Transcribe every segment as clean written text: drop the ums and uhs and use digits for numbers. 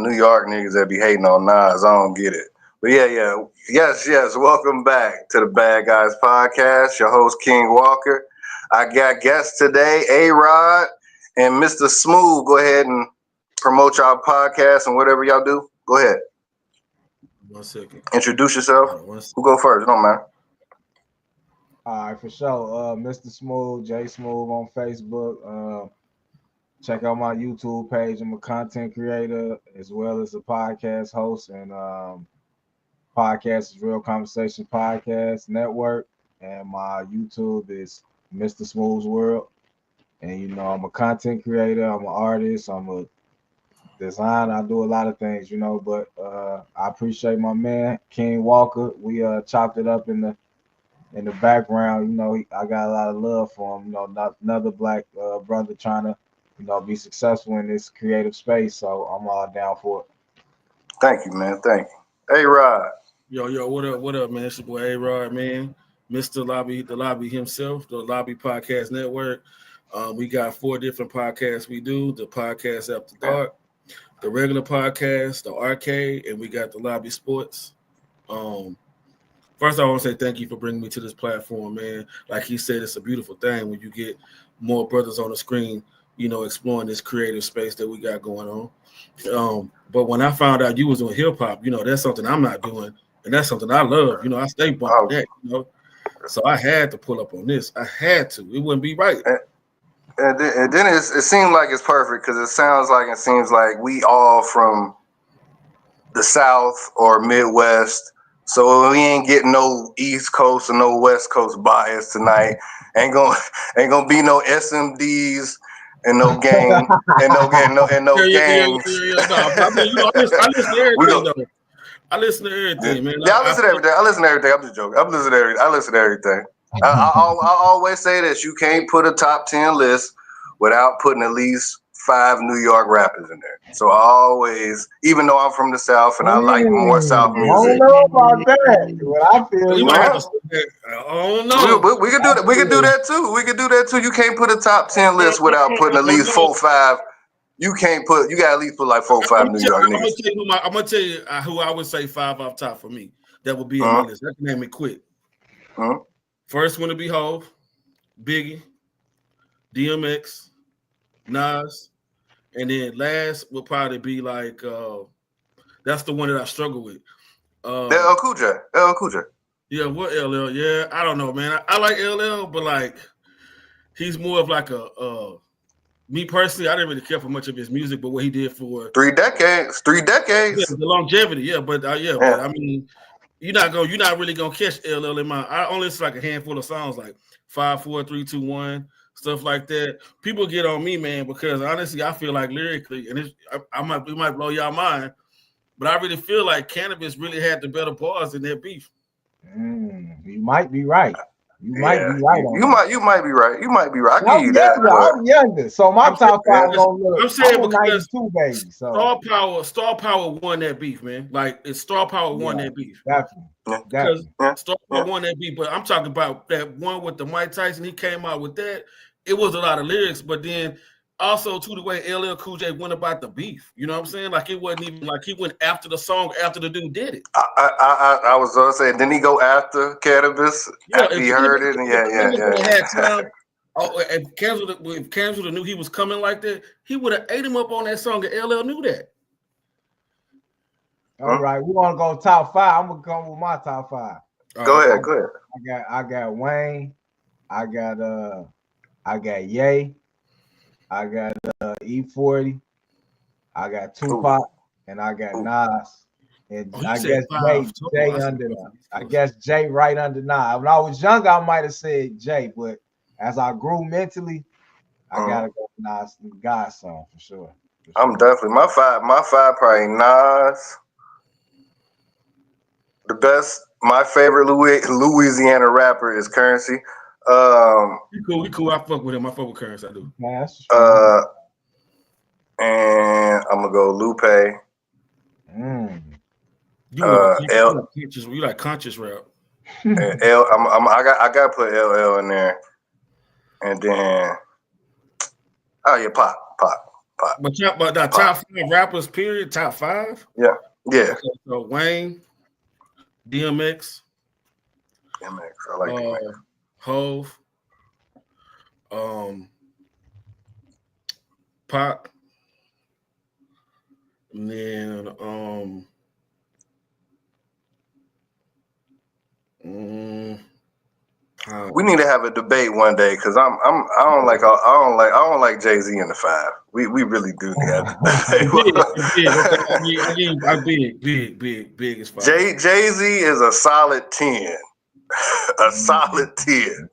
New York niggas that be hating on Nas. I don't get it. But yes. Welcome back to the Bad Guys Podcast. Your host, King Walker. I got guests today, A-Rod and Mr. Smooth. Go ahead and promote y'all podcast and whatever y'all do. Go ahead. 1 second. Introduce yourself. Who go first? Don't matter. All right, for sure. Mr. Smooth, J Smooth on Facebook. Check out my YouTube page. I'm a content creator as well as a podcast host, and podcast is Real Conversation Podcast Network, and my YouTube is Mr. Smooth's World. And you know, I'm a content creator, I'm an artist, I'm a designer, I do a lot of things, you know, but I appreciate my man King Walker. We chopped it up in the background, you know. I got a lot of love for him, you know, not another black brother trying to, you know, be successful in this creative space. So I'm all down for it. Thank you, man. Thank you. A-Rod. Yo, what up, man? It's your boy A-Rod, man. Mr. Lobby, the Lobby himself, the Lobby Podcast Network. We got 4 different podcasts we do. The Podcast After Dark, the regular podcast, the arcade, and we got the Lobby Sports. First, I want to say thank you for bringing me to this platform, man. Like he said, it's a beautiful thing when you get more brothers on the screen, you know, exploring this creative space that we got going on. But when I found out you was doing hip hop, you know, that's something I'm not doing, and that's something I love. You know, I stay bumping that, you know. So I had to pull up on this. I had to. It wouldn't be right. And then it seems like it's perfect because it seems like we all from the South or Midwest. So we ain't getting no East Coast or no West Coast bias tonight. Ain't gonna be no SMDs and no gang and no gangs. I mean, you know, I listen to everything though. I listen to everything, man. Yeah, I listen to everything. I'm just joking. I listen to everything. I always say this: you can't put a top 10 list without putting at least 5 New York rappers in there. So I always, even though I'm from the South and I like more South music. I don't know about that. What I feel, you might have to say that. Oh no, we could do that. We could do that too. You can't put a top 10 list without putting at least 4 or 5. You got to at least put like 4 or 5 New York niggas. I'm gonna tell you who I would say 5 off top for me. That would be in my list. I can name it quick. First one to be Hov, Biggie, DMX, Nas, and then last would probably be like that's the one that I struggle with. LL Cool J. Yeah, what LL? Yeah, I don't know, man. I like LL, but like he's more of like a me personally, I didn't really care for much of his music, but what he did for 3 decades. Yeah, the longevity, yeah. But But I mean, you're not really gonna catch LL in my. I only listen like a handful of songs, like 5, 4, 3, 2, 1, stuff like that. People get on me, man, because honestly, I feel like lyrically, and it might blow y'all mind, but I really feel like Cannabis really had the better bars in their beef. You might be right. You might be right. You might be right. I give you that. I'm younger, so my top 5 don't look. I'm saying because 92 baby. So Star Power won that beef, man. Like it's Star Power won that beef. Definitely. Star Power won that beef. But I'm talking about that one with the Mike Tyson. He came out with that. It was a lot of lyrics, but then also to the way LL Cool J went about the beef. You know what I'm saying? Like it wasn't even like he went after the song after the dude did it. I was gonna say, didn't he go after Cannabis after he heard it? Yeah. If Cannabis knew he was coming like that, he would have ate him up on that song, and LL knew that. All right, we want to go top 5. I'm gonna come with my top 5. Go ahead. I got Wayne. I got Ye. I got E40. I got Tupac, and I got Nas. And I guess Jay under that. I guess Jay right under Nas. When I was younger, I might have said Jay, but as I grew mentally, I gotta go Nas God's song for sure. I'm definitely my five probably Nas. The best, my favorite Louisiana rapper is Currency. We cool. I fuck with him. I fuck with Currency. I do. And I'm gonna go Lupe. You like conscious rap. I gotta put LL in there, and then Pop. Pop. But the top 5 rappers, period. Top 5. Yeah. Okay, so Wayne, DMX, I like DMX. Hove, Pop, and then we need to have a debate one day because I don't like Jay-Z in the 5. We really do need to have big as 5. Jay-Z is a solid 10. A solid 10.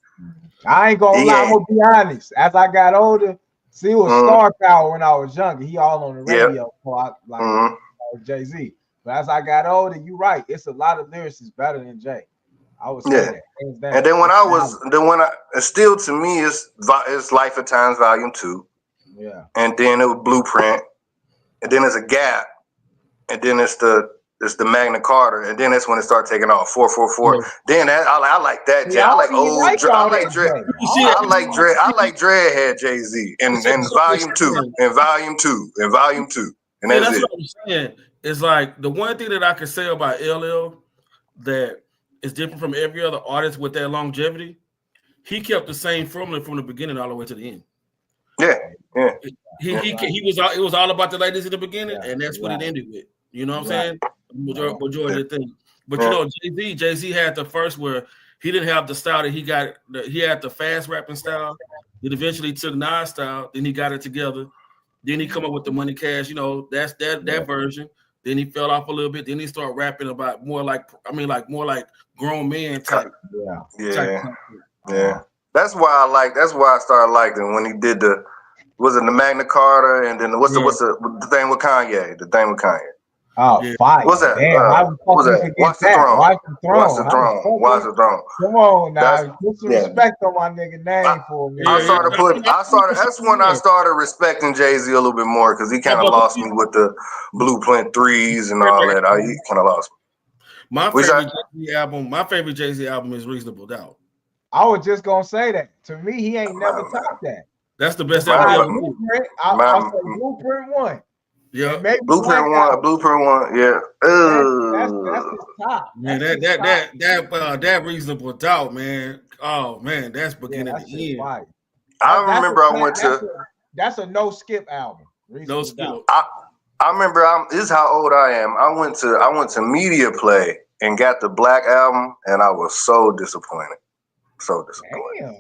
I ain't gonna lie, I'm gonna be honest. As I got older, see, it was star power when I was younger. He all on the radio, so I like Jay-Z. But as I got older, you're right. It's a lot of lyricists better than Jay. I would say that. And then still to me, it's Life at Times Volume 2. Yeah. And then it was Blueprint. And then there's a gap. And then it's the Magna Carta. And then that's when it started taking off. 444. Yeah. Then I like that. Jay. I like old. I like Dread. I like Dreadhead Jay-Z in Volume 2. In Volume 2. And that's what I'm saying. It's like the one thing that I can say about LL that is different from every other artist with that longevity. He kept the same formula from the beginning all the way to the end. Yeah. It was all about the ladies in the beginning, and that's what it ended with. You know what I'm saying? Majority of the thing. But you know, Jay-Z had the first where he didn't have the style that he got. He had the fast rapping style. Then eventually took Nas style. Then he got it together. Then he come up with the Money Cash. You know, that's that version. Then he fell off a little bit. Then he started rapping about more like grown men type. Yeah. That's why I started liking when he did the Magna Carta and then what's the thing with Kanye? The thing with Kanye. Oh, fire. What's that? Watch the Throne. Come on now. Put some respect on my nigga name for me. That's when I started respecting Jay-Z a little bit more because he kind of lost me with the Blueprint 3s and all that. He kind of lost me. My favorite Jay-Z album is Reasonable Doubt. I was just gonna say that. To me, he ain't never topped that. That's the best album. I'll say Blueprint 1. Yeah, Blueprint 1. Yeah, that's his top. Man, that Reasonable Doubt, man. Oh man, that's beginning to end. I remember I went to. That's a no skip album. No skip. I remember. This is how old I am. I went to Media Play and got the Black album, and I was so disappointed. Damn.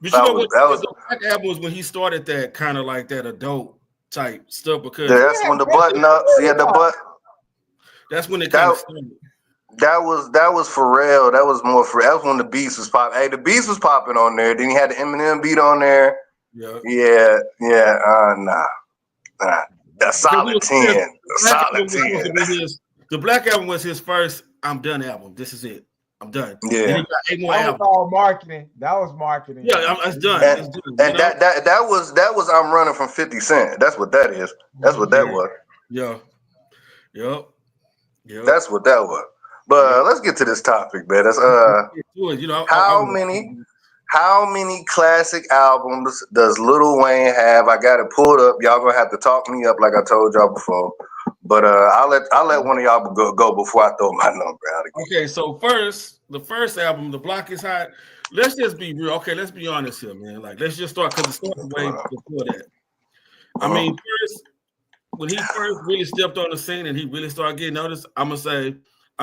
But you know what? The Black album was when he started that kind of like that adult type stuff because that's when the button ups. He had the butt. That's when it kind of started. That was Pharrell. That was more for. That was when the Beats was popping. Hey, the Beats was popping on there. Then he had the Eminem beat on there. Yeah. Nah. A solid 10. Solid 10. The Black album was his first. I'm done album. This is it. I'm done. Yeah. Then he got 8 more albums. All marketing. That was marketing. Yeah, it's done. And that was I'm running from 50 Cent. That's what that is. That's what that was. Yeah. Yep. That's what that was. But let's get to this topic, man. That's how many classic albums does Lil Wayne have? I got it pulled up. Y'all gonna have to talk me up like I told y'all before. But I'll let one of y'all go before I throw my number out again. Okay, so the first album, The Block Is Hot. Let's just be real. Okay, let's be honest here, man. Like, let's just start because it started way before that. I mean, when he first really stepped on the scene and he really started getting noticed, I'm gonna say,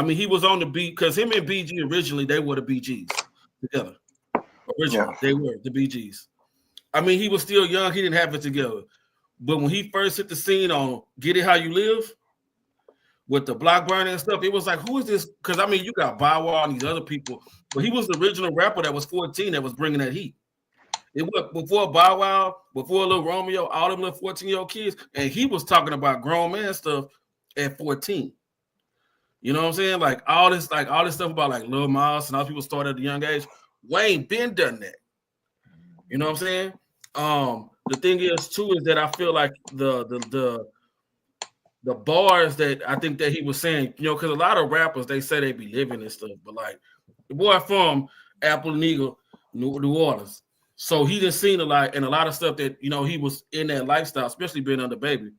he was on the beat because him and BG originally they were the BGs together. Originally, they were the BGs. He was still young. He didn't have it together. But when he first hit the scene on Get It How You Live with the block burning and stuff, it was like, who is this? Because, you got Bow Wow and these other people, but he was the original rapper that was 14 that was bringing that heat. It was before Bow Wow, before Lil Romeo, all them little 14-year-old kids, and he was talking about grown man stuff at 14. You know what I'm saying? Like all this stuff about like Lil Miles and all people started at a young age. Wayne been done that. You know what I'm saying? The thing is too is that I feel like the bars that I think that he was saying, because a lot of rappers they say they be living and stuff, but like the boy from Apple and Eagle, New Orleans, So he just seen a lot and a lot of stuff that he was in that lifestyle, especially being under Baby.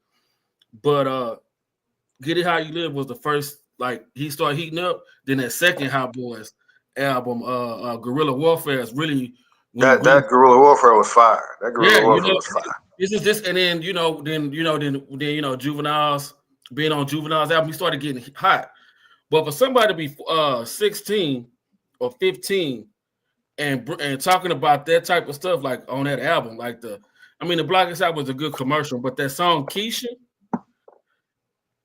But Get It How You Live was the first, like he started heating up. Then that second Hot Boys album, Guerrilla Warfare is really that Guerrilla Warfare was fire. That Guerrilla Warfare was fire. This, and then then Juvenile's being on Juvenile's album, he started getting hot. But for somebody to be 16 or 15 and talking about that type of stuff like on that album, like the Blockers album was a good commercial, but that song Keisha,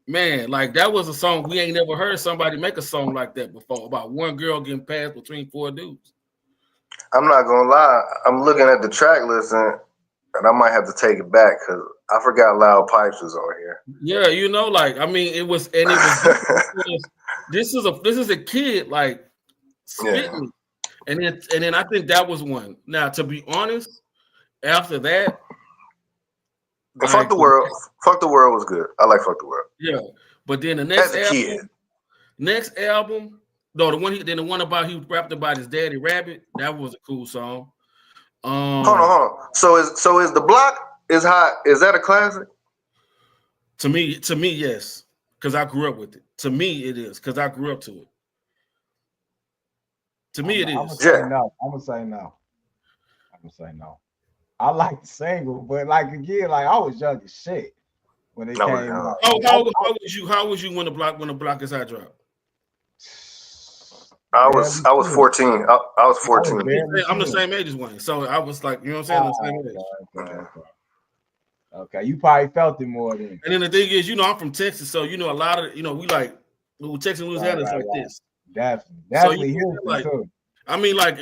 man, like that was a song we ain't never heard somebody make a song like that before about one girl getting passed between four dudes. I'm not gonna lie, I'm looking at the track list and I might have to take it back because I forgot Loud Pipes was on here. Yeah, it was this is a kid like spitting. Yeah. And then I think that was one. Now, to be honest, after that, Fuck the World. Fuck the World was good. I like Fuck the World. Yeah, but then the next album, no, the one about he rapped about his daddy Rabbit. That was a cool song. Hold on. So is The Block is Hot? Is that a classic? To me, yes, because I grew up with it. To me, it is because I grew up to it. To me, it is. I'm gonna say no. I like the single, but like again, like I was young as shit when it came out. How was you when the block is hot dropped? I was 14. I was 14. I'm the same age as Wayne, so I was like, you know what I'm saying, the same age. Okay, you probably felt it more than. And then the thing is, I'm from Texas, so a lot of we like Texas and Louisiana is like this. Definitely. So like, like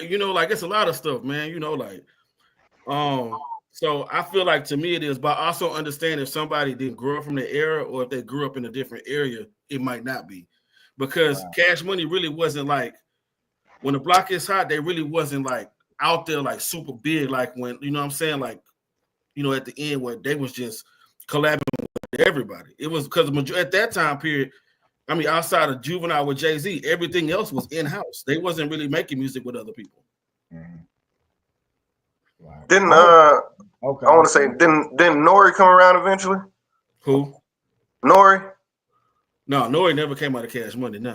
it's a lot of stuff, man. So I feel like to me it is, but I also understand if somebody didn't grow up from the era or if they grew up in a different area, it might not be. Because Cash Money really wasn't like when the block is hot, they really wasn't like out there like super big, like when what I'm saying, like at the end where they was just collabing with everybody. It was because at that time period, outside of Juvenile with Jay-Z, everything else was in-house. They wasn't really making music with other people. Mm-hmm. Wow. Didn't I want to say didn't Nori come around eventually? Who? Nori? No, Nori never came out of Cash Money. No.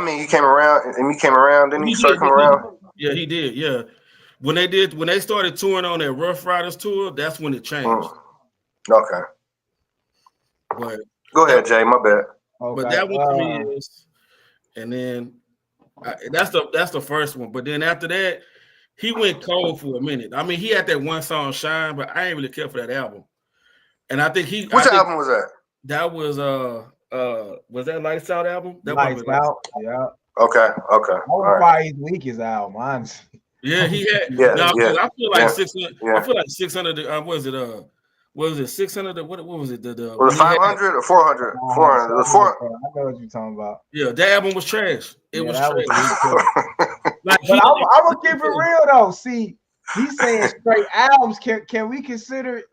He came around Didn't he start coming around? Yeah, he did. Yeah. When they started touring on that Rough Riders tour, that's when it changed. Okay. But go ahead, Jay. My bad. Okay. But that one to me is, and then that's the first one. But then after that, he went cold for a minute. He had that one song Shine, but I ain't really care for that album. And I think Which album was that? That was that Lights Out album? That Lights Out, yeah. Okay. Probably his weakest album, honestly. Yeah, he had. I feel like 600. I feel like 600. Was it 600? What was it? Was it 500 or 400? 400. It was 400. I know what you're talking about. Yeah, that album was trash. It was trash. But I'm gonna keep it real though. See, he's saying straight albums. Can we consider?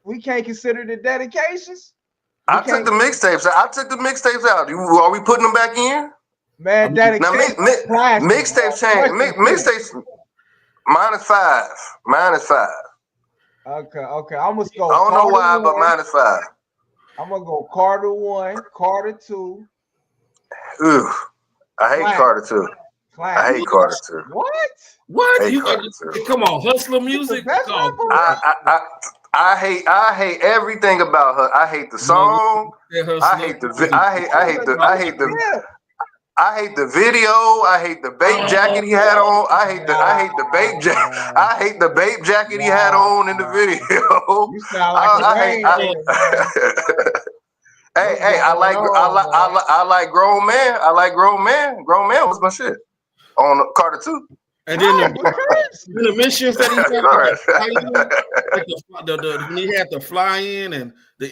We can't consider the dedications. I took the mixtapes out. Are we putting them back in? Man, dedications. Now mixtapes change. Mixtapes -5. Okay. I'm gonna go. I don't know why, but -5. I'm gonna go Carter 1, Carter 2. Ooh, I hate Carter 2. I hate Carter 2. What? Come on, hustler music. I hate everything about her. I hate the song. I hate the video. I hate the babe jacket he had on. I hate the babe jacket. I hate the babe jacket he had on in the video. You sound like Hey, I like grown man. I like grown man. Grown man was my shit on Carter 2. And then the missions that he had, when he had to fly in, and the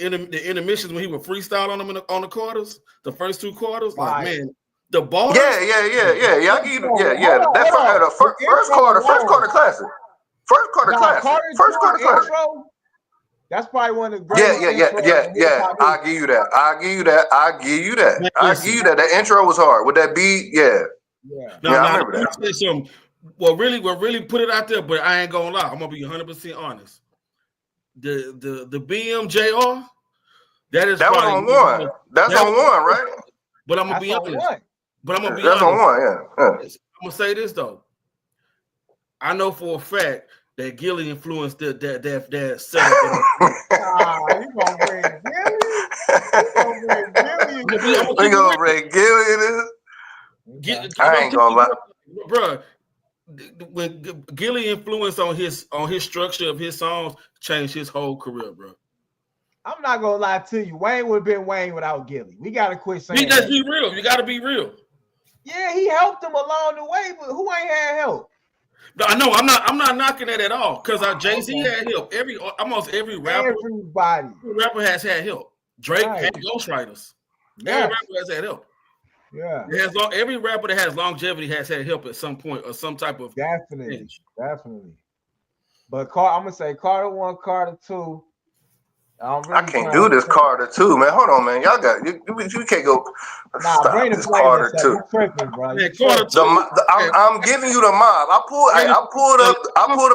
intermissions when he would freestyle on them on the quarters, the first two quarters, like man, the ball. Yeah. I give you, That's first quarter classic. First quarter classic. That's probably one of the greatest. Yeah. I'll give you that. That intro was hard with that beat. Yeah. I remember that. Well, really put it out there, but I ain't gonna lie. I'm gonna be 100% honest. The BMJR, that was on one. That's on one, right? But I'm gonna be honest. But I'm gonna be honest. That's on one, yeah. I'm gonna say this though. I know for a fact that Gilly influenced that setup. You gonna bring Gilly? We gonna bring Gilly in this? I ain't gonna lie, bro. When Gilly influence on his structure of his songs changed his whole career, bro. I'm not gonna lie to you. Wayne would have been Wayne without Gilly. We gotta quit saying Let's be real. You gotta be real. Yeah, he helped him along the way, but who ain't had help? No, I know. I'm not knocking that at all because Jay-Z had help. Almost every rapper has had help. Drake had ghostwriters. Every rapper has had help. Yeah. Every rapper that has longevity has had help at some point or some type of definitely. But I'm gonna say Carter 1, Carter 2. I can't do this Carter 2, man. Hold on, man. Y'all got you can't go. Stop this Carter 2. I'm giving you the mob. I pulled up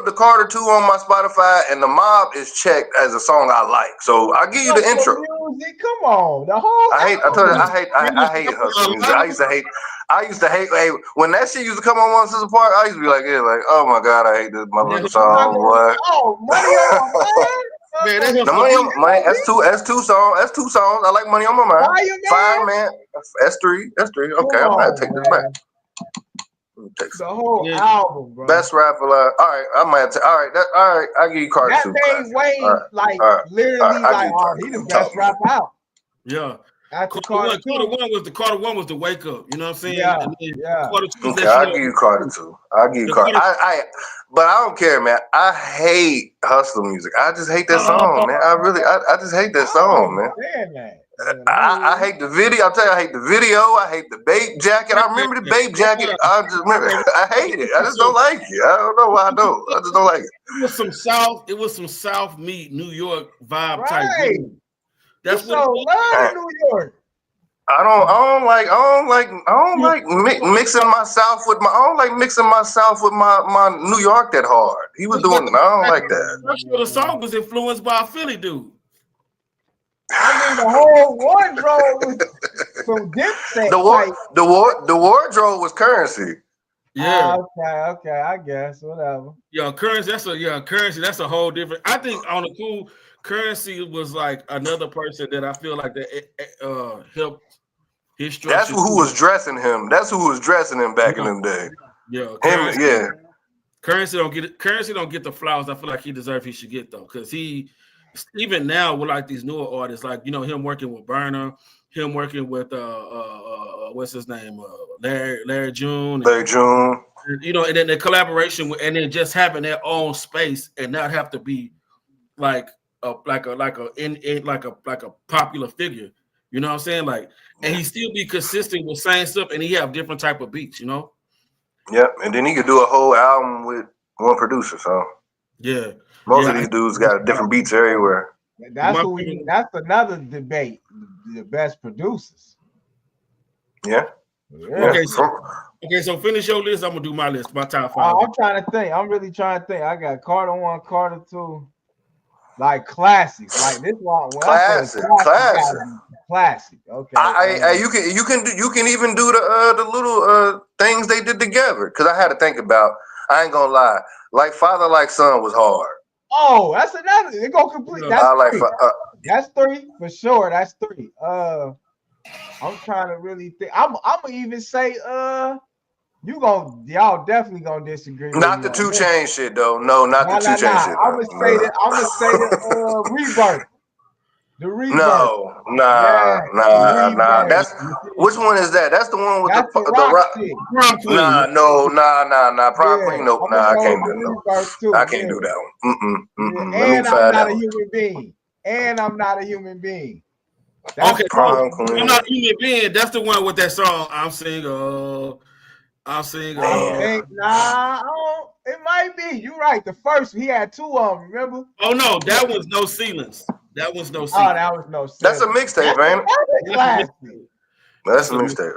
the Carter 2 on my Spotify, and the mob is checked as a song I like. So I'll give you the intro. Music, come on, the whole. I hate hustle music. I used to hate. Hey, when that shit used to come on One Sister Park, I used to be like, oh my god, I hate this motherfucking song, boy. Oh, money on my mind. Man, that's two songs. I like Money on My Mind. Fireman. S3. Okay, I'm gonna take this back. The whole album, bro. Best rapper. All right, I might have to. All right. I'll give you Carter 2. That made Wayne literally he the best rapper out. Yeah. After Carter 1 was the wake up. You know what I'm saying? Yeah. Carter 2 okay, I'll give you Carter 2. But I don't care, man. I hate hustle music. I just hate that song, man. I just hate that song, man. I hate the video. I'll tell you, I hate the video. I hate the Bape jacket. I remember the Bape jacket. I hate it. I just don't like it. I don't know why I don't. I just don't like it. It was some South meet New York vibe type. That's what love New York. I don't like mixing myself with my New York that hard. He was doing it. I don't like that. The song was influenced by a Philly dude. I mean, the whole wardrobe was some Dipset. The wardrobe was Currency. Yeah. Okay. I guess whatever. Currency. That's a whole different. I think on the cool. Currency was like another person that I feel like that helped his structure. That's who was dressing him. That's who was dressing him back in them days. Yeah, Currency don't get the flowers I feel like he deserves. He should get though, because he even now with like these newer artists, like him working with Burner, him working with what's his name, Larry June. And then the collaboration with, and then just having their own space and not have to be like a popular figure, you know what I'm saying? Like, and he still be consistent with saying stuff, and he have different type of beats, you know. Yep, and then he could do a whole album with one producer. So yeah, most of these dudes got different beats everywhere. That's another debate. The best producers. Yeah. Okay, so finish your list. I'm gonna do my list. My top 5. I'm trying to think. I'm really trying to think. I got Carter 1, Carter 2. Like classics, like this one. Classic. Okay. You can even do the little things they did together. Because I had to think about. I ain't gonna lie. Like Father Like Son was hard. Oh, that's another. It go complete. That's 3 for sure. That's 3. I'm trying to really think. I'm gonna even say y'all definitely gonna disagree. Not the 2 Chainz shit though. No, not the 2 Chainz shit. I'm gonna say the Rebirth. The Rebirth. Nah. That's which one is that? That's the one with the rock. Prom Queen. Nah. Prom Queen. Nope. Nah, I can't do that. I can't do that one. And I'm not a human being. That's okay, Prom Queen. I'm not a human being. That's the one with that song. I'm single. It might be. You're right. The first, he had 2 of them, remember? Oh, no. That was No Ceilings. That was No Ceilings. That's a mixtape, ain't it? That's a mixtape.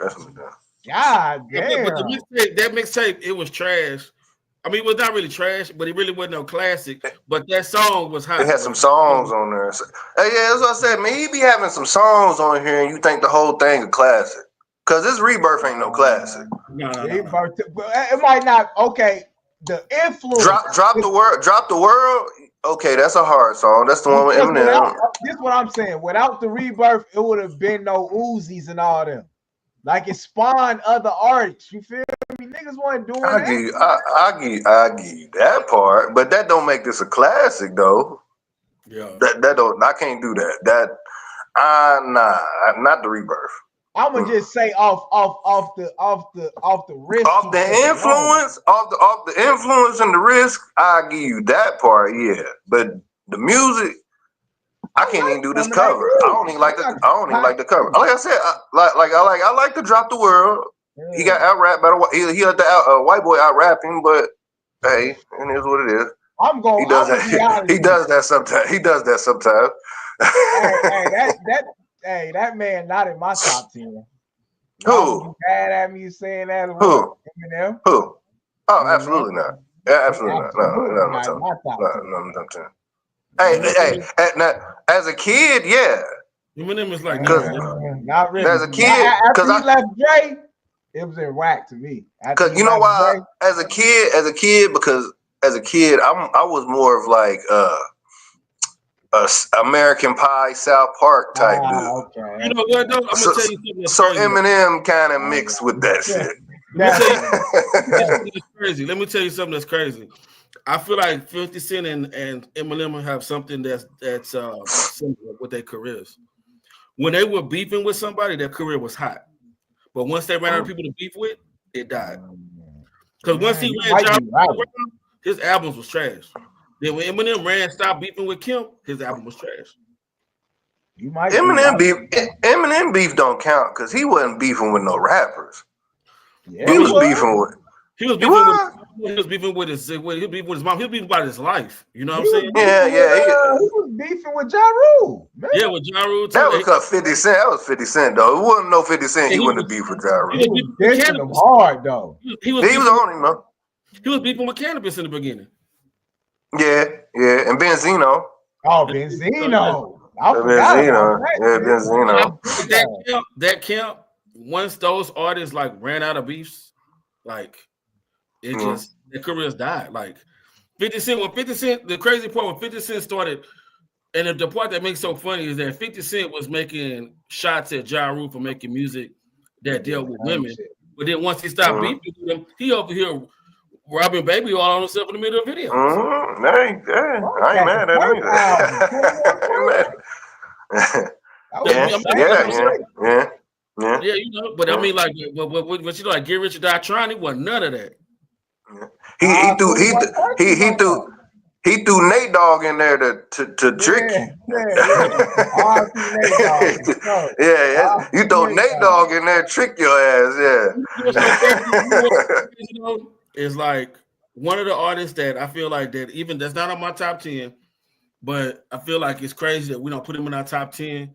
God damn. But that mixtape, it was trash I mean, it was not really trash, but it really wasn't no classic. But that song was hot. It had some songs on there. So, hey, yeah, that's what I said. Man, he be having some songs on here, and you think the whole thing a classic. Cause this Rebirth ain't no classic. No. It might not. Okay, the influence. Drop the world. Okay, that's a hard song. That's the one with Eminem. This is what I'm saying. Without the Rebirth, it would have been no Uzis and all them. Like it spawned other artists. You feel me? Niggas wasn't doing that. I give you that part, but that don't make this a classic though. Yeah. That don't. I can't do that. Nah, not the Rebirth. I'm gonna just say off the risk. Off the influence and the risk, I give you that part, yeah. But the music, I can't even do this cover. I don't even like the cover. Like I said, I like to drop the world. Yeah. He got out rap better. He let the white boy out rap him, but hey, it is what it is. He does that sometimes. Hey, that man not in my top 10. Who? Mad at me saying that. Who? Eminem? Who? Oh, absolutely not. Yeah, absolutely not. No, my top 10. Hey, now, as a kid, yeah. Eminem is like not really. As a kid, because I left Dre, it was in whack to me. Because you know why? As a kid, because as a kid, I was more of like American Pie, South Park type dude. Okay. You know what though? I'm gonna tell you something. So Eminem kind of mixed with that shit. Let me tell you something that's crazy. I feel like 50 Cent and Eminem have something that's similar with their careers. When they were beefing with somebody, their career was hot. But once they ran out of people to beef with, it died. Because once he ran John around, his albums was trash. Then when Eminem stopped beefing with Kim, his album was trash. Eminem beef don't count because he wasn't beefing with no rappers. Yeah, he was beefing with. He was beefing with his mom. He was beefing about his life. You know what I'm saying? Yeah. He was beefing with Ja Rule. Yeah, with Ja Rule too. That was because 50 Cent. That was 50 Cent though. It wasn't no 50 Cent. He wouldn't have beefed with Ja Rule. He was dissing him hard though. He was on him though. He was beefing with Cannabis in the beginning. Yeah, and Benzino. Oh, Benzino. I forgot Benzino. That camp. Once those artists like ran out of beefs, like it just their careers died. Like 50 Cent, the crazy part when 50 Cent started, and the part that makes so funny is that 50 Cent was making shots at Ja Rule for making music that dealt with women. But then once he stopped beefing with them, he over here robbing baby all on himself in the middle of the video. I ain't mad at him. Yeah, you know, but I mean, like, what you know, like, Get Rich or Die Trying, it wasn't none of that. He threw Nate Dogg in there to trick you. You throw Nate Dogg in there, trick your ass. You know, it's like one of the artists that I feel like that even that's not on my top 10, but I feel like it's crazy that we don't put him in our top 10.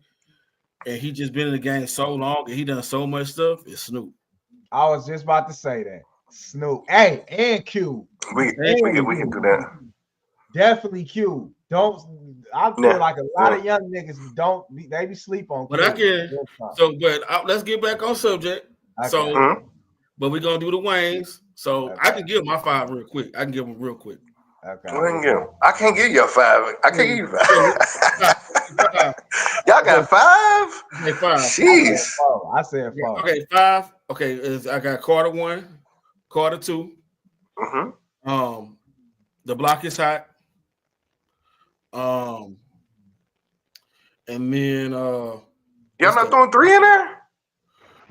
And he just been in the game so long and he done so much stuff. It's Snoop. I was just about to say that. Snoop. Hey, and Q. We can do that. Definitely Q. I feel like a lot of young niggas they be sleep on Q. But let's get back on subject. Okay. So but we're gonna do the Waynes. So I can give my 5 real quick. I can give them real quick. Okay. I can't give you a 5. I can't give you 5. Y'all got 5? 5. Jeez. I said 4. Okay, 5. Okay, I got Carter 1, Carter 2. The Block is Hot. And then y'all not throwing 3 in there?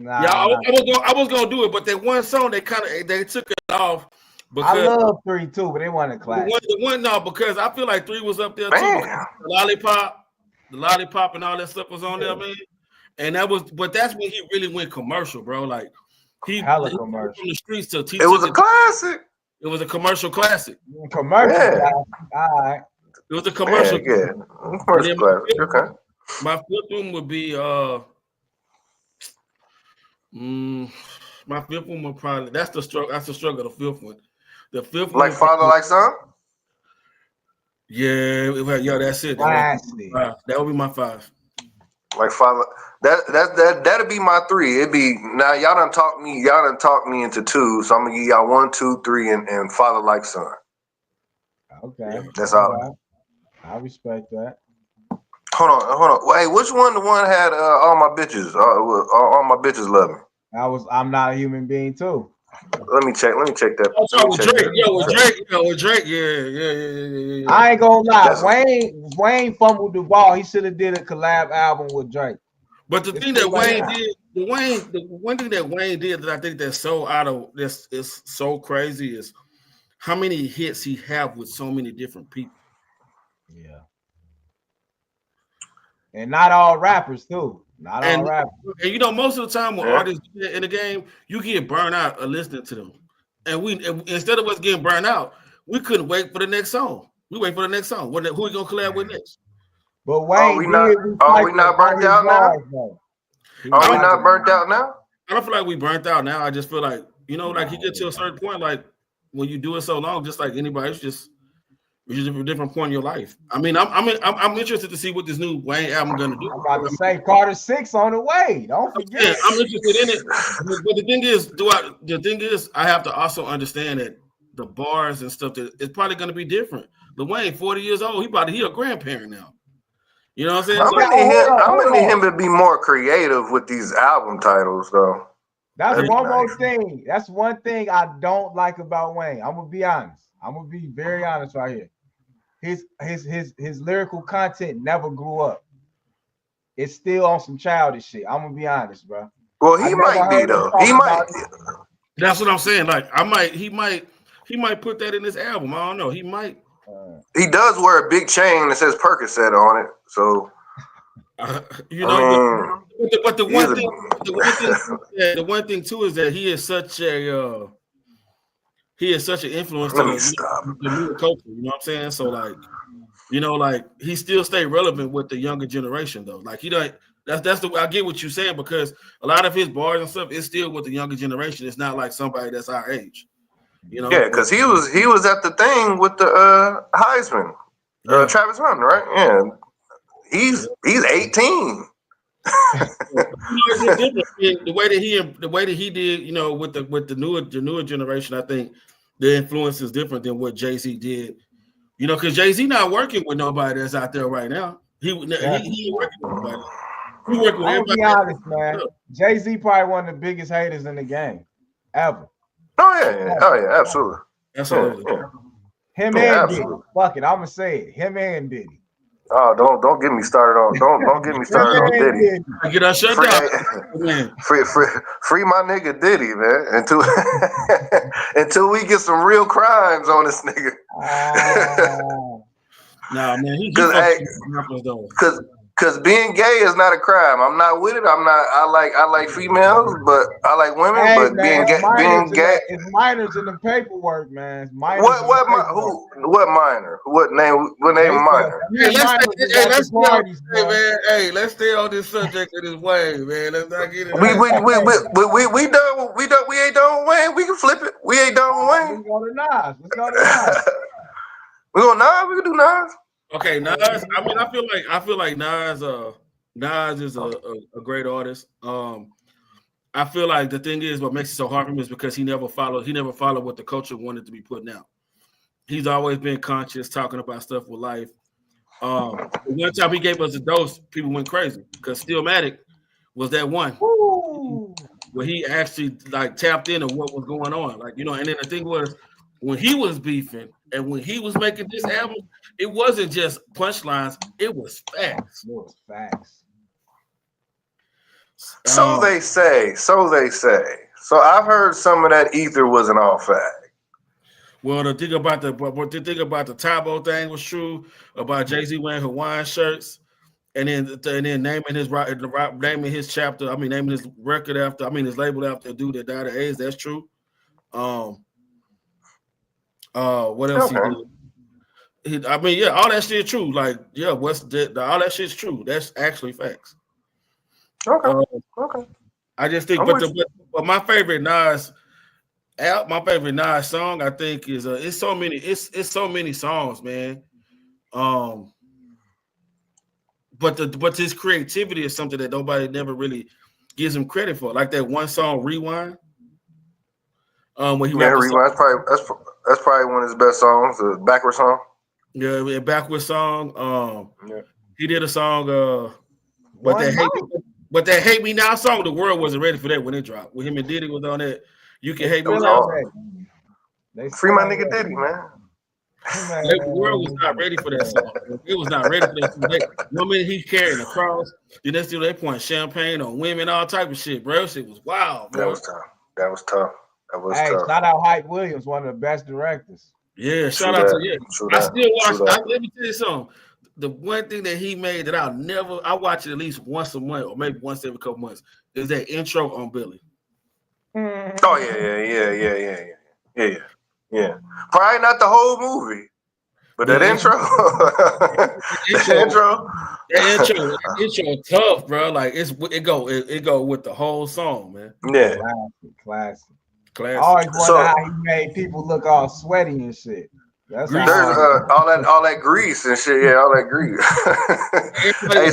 Nah, I was gonna do it, but that one song they took it off. Because I love 3 too, but they wanted class. The one because I feel like 3 was up there too. The lollipop and all that stuff was on there, man. And that's when he really went commercial, bro. Like hella commercial from the streets to teach. It was a classic. It was a commercial classic. Commercial. All right. It was a commercial. Commercial classic. Okay. My 5th one would be my 5th one would probably that's the struggle. The 5th one. The fifth Like one, father, like son. yeah, that's it. That would be my 5. Like father, that'd be my 3. It'd be now y'all done talked me into 2, so I'm gonna give y'all 1, 2, 3, and father like son. Okay, that's all. I respect that. Hold on. Wait, which one? The one had all my bitches. All my bitches love me. I'm not a human being too. Let me check that. With Drake. Yeah. I ain't gonna lie. Wayne fumbled the ball. He should have did a collab album with Drake. But the thing that Wayne did, the one thing that Wayne did that I think that's so out of this is so crazy is how many hits he have with so many different people. Yeah. And not all rappers too. Not all rappers. And you know, most of the time when artists in the game, you get burned out of listening to them. And instead of us getting burned out, we couldn't wait for the next song. We wait for the next song. Who we gonna collab with next? But Wayne, we not burnt out now? Are we not burnt out now? I don't feel like we burnt out now. I just feel like, you know, like you get to a certain point, like when you do it so long, just like anybody, it's just a different point in your life. I mean, I'm interested to see what this new Wayne album gonna do. I'm about to say Carter 6 on the way. Don't forget. Yeah, I'm interested in it. But the thing is, I have to also understand that the bars and stuff that it's probably gonna be different. Lil Wayne, 40 years old, he a grandparent now. You know what I'm saying? I'm gonna need him to be more creative with these album titles, though. That's one more thing. That's one thing I don't like about Wayne. I'm gonna be honest. I'm gonna be very honest right here. His lyrical content never grew up. It's still on some childish shit. I'm gonna be honest, bro. Well, he might be though. He might. That's what I'm saying. Like, he might put that in his album. I don't know. He might. He does wear a big chain that says Percocet on it, so you know. But the one thing too is that he is such an influence to the new culture. You know what I'm saying? So like, you know, like he still stay relevant with the younger generation though. Like he don't. I get what you're saying because a lot of his bars and stuff is still with the younger generation. It's not like somebody that's our age. You know? Yeah, because he was at the thing with the Heisman, Travis Hunter, right? Yeah, he's 18. The way that he did, you know, with the newer generation, I think the influence is different than what Jay-Z did. You know, because Jay-Z not working with nobody that's out there right now. He working with nobody. He working with everybody. I'll be honest, man. Jay-Z probably one of the biggest haters in the game ever. Oh yeah, absolutely. Yeah. Him and Diddy. Fuck it, I'm gonna say it. Him and Diddy. Oh, don't get me started on. Don't get me started on Diddy. Get us shut down. Free my nigga Diddy, man. Until we get some real crimes on this nigga. Nah, man. Because being gay is not a crime. I'm not with it. I like females, but I like women. Hey, but man, being gay, it's minors in the paperwork, man. It's minors what minor? What name minor? Let's stay on this subject of this way, man. Let's not get it. We done. We ain't done with Wayne. We can flip it. We ain't done with Wayne. Let's go to Nas. We go Nas. We can do Nas. Okay, Nas. I mean, I feel like Nas is a great artist. I feel like the thing is, what makes it so hard for him is because he never followed what the culture wanted to be putting out. He's always been conscious, talking about stuff with life. One time he gave us a dose, people went crazy because Stillmatic was that one where he actually like tapped into what was going on, like, you know. And then the thing was, when he was beefing and when he was making this album, it wasn't just punchlines, it was facts. So they say. So I've heard some of that ether wasn't all fact. Well, the thing about the Tybo thing was true about Jay-Z wearing Hawaiian shirts, and then naming his chapter. I mean, naming his record after. I mean, his label after a dude that died of AIDS. That's true. What else he did? I mean, yeah, all that shit true. Like, yeah, all that shit's true. That's actually facts. Okay. I just think, but my favorite Nas My favorite Nas song, I think, is it's so many songs, man. But his creativity is something that nobody never really gives him credit for. Like that one song, Rewind. When he rapped Rewind. That's probably one of his best songs, the backward song. Yeah, a backward song. Yeah. He did a song, but that hate me now song. The world wasn't ready for that when it dropped. When him and Diddy was on that, you can hate me now. Free my nigga Diddy, man. The world was not ready for that song. It was not ready for that song. No minute he's carrying a cross. The next thing they pouring champagne on women, all type of shit, bro. Shit was wild, bro. That was tough. Shout out Hype Williams, one of the best directors. Yeah, shout out to you. I still watch. Let me tell you something. The one thing that he made that I watch it at least once a month or maybe once every couple months is that intro on Billy. Oh yeah. Probably not the whole movie, but that intro. The intro tough, bro. Like it go with the whole song, man. Yeah, classic. I always wonder how he made people look all sweaty and shit. There's all that grease and shit. Yeah, all that grease. Hey,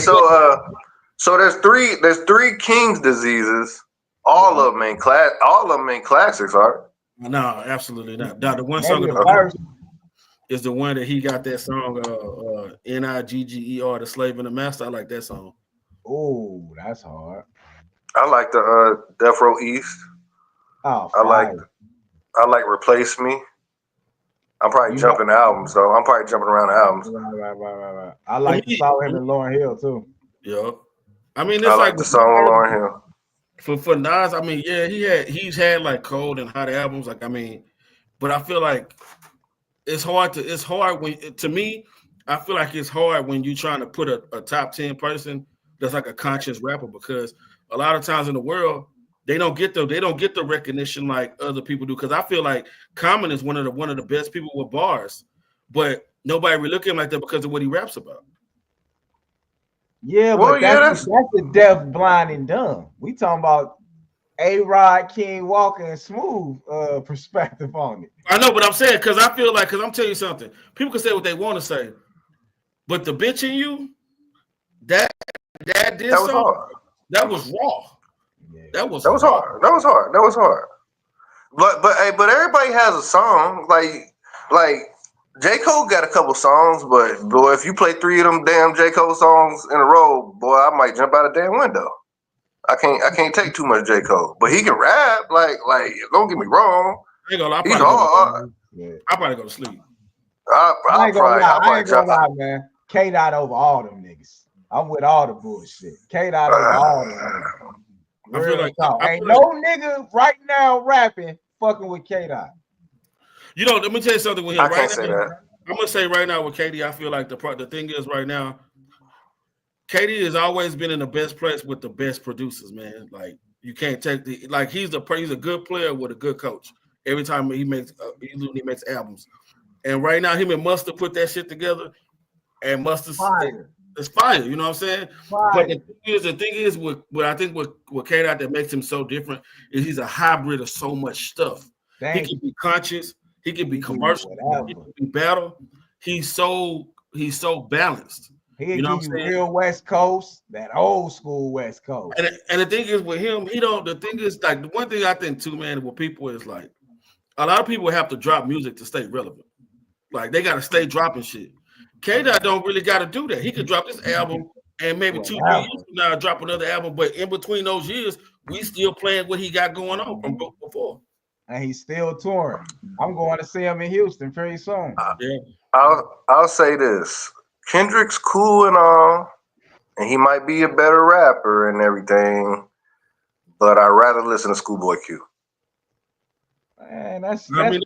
so there's three King's diseases. All of them ain't classics, are they? No, absolutely not. Now, the one song is the one that he got that song Nigger, the Slave and the Master. I like that song. Oh, that's hard. I like the Death Row East. Oh, I like Replace Me. I'm probably jumping albums though. I'm probably jumping around the albums. Right. I like the song him and Lauryn Hill too. Yeah, I mean, it's I like the song on Lauryn Hill. For Nas, I mean, yeah, he's had like cold and hot albums. Like, I mean, but I feel like it's hard when to me. I feel like it's hard when you're trying to put a top 10 person that's like a conscious rapper, because a lot of times in the world they don't get the recognition like other people do. Because I feel like Common is one of the best people with bars, but nobody really look at him like that because of what he raps about. Yeah, but that's the deaf, blind, and dumb. We talking about A-Rod, King Walker, and Smooth perspective on it. I know, but I'm saying because I'm telling you something. People can say what they want to say, but the bitch in you, that was hard. That was raw. Yeah. That was hard. But everybody has a song. Like J. Cole got a couple songs, but boy, if you play 3 of them damn J. Cole songs in a row, boy, I might jump out a damn window. I can't take too much J. Cole, but he can rap. Like don't get me wrong. He's hard. I'll probably go to sleep. I ain't gonna lie, man. K-Dot over all them niggas. I'm with all the bullshit. K-Dot over all them niggas. I feel like ain't no nigga right now rapping fucking with K-Dot. You know, let me tell you something with him. I can't say that. I'm gonna say right now with KD, I feel like the thing is right now, KD has always been in the best place with the best producers, man. Like you can't take he's a good player with a good coach. Every time he makes albums, and right now him and Mustard put that shit together, and Mustard it's fire. You know what I'm saying? Fire. But the thing is, what I think what KD that makes him so different is he's a hybrid of so much stuff. He can be conscious. He can be commercial. He can be battle. He's so balanced. He can give you real West Coast, that old school West Coast. And the thing is with him, the thing is like the one thing I think too, man, with people is like a lot of people have to drop music to stay relevant. Like they gotta stay dropping shit. K-Dot don't really gotta do that. He could drop this album and maybe 2-3 years from now drop another album, but in between those years, we still playing what he got going on from before. And he's still touring. I'm going to see him in Houston pretty soon. I'll say this. Kendrick's cool and all, and he might be a better rapper and everything, but I'd rather listen to Schoolboy Q. Man, I can't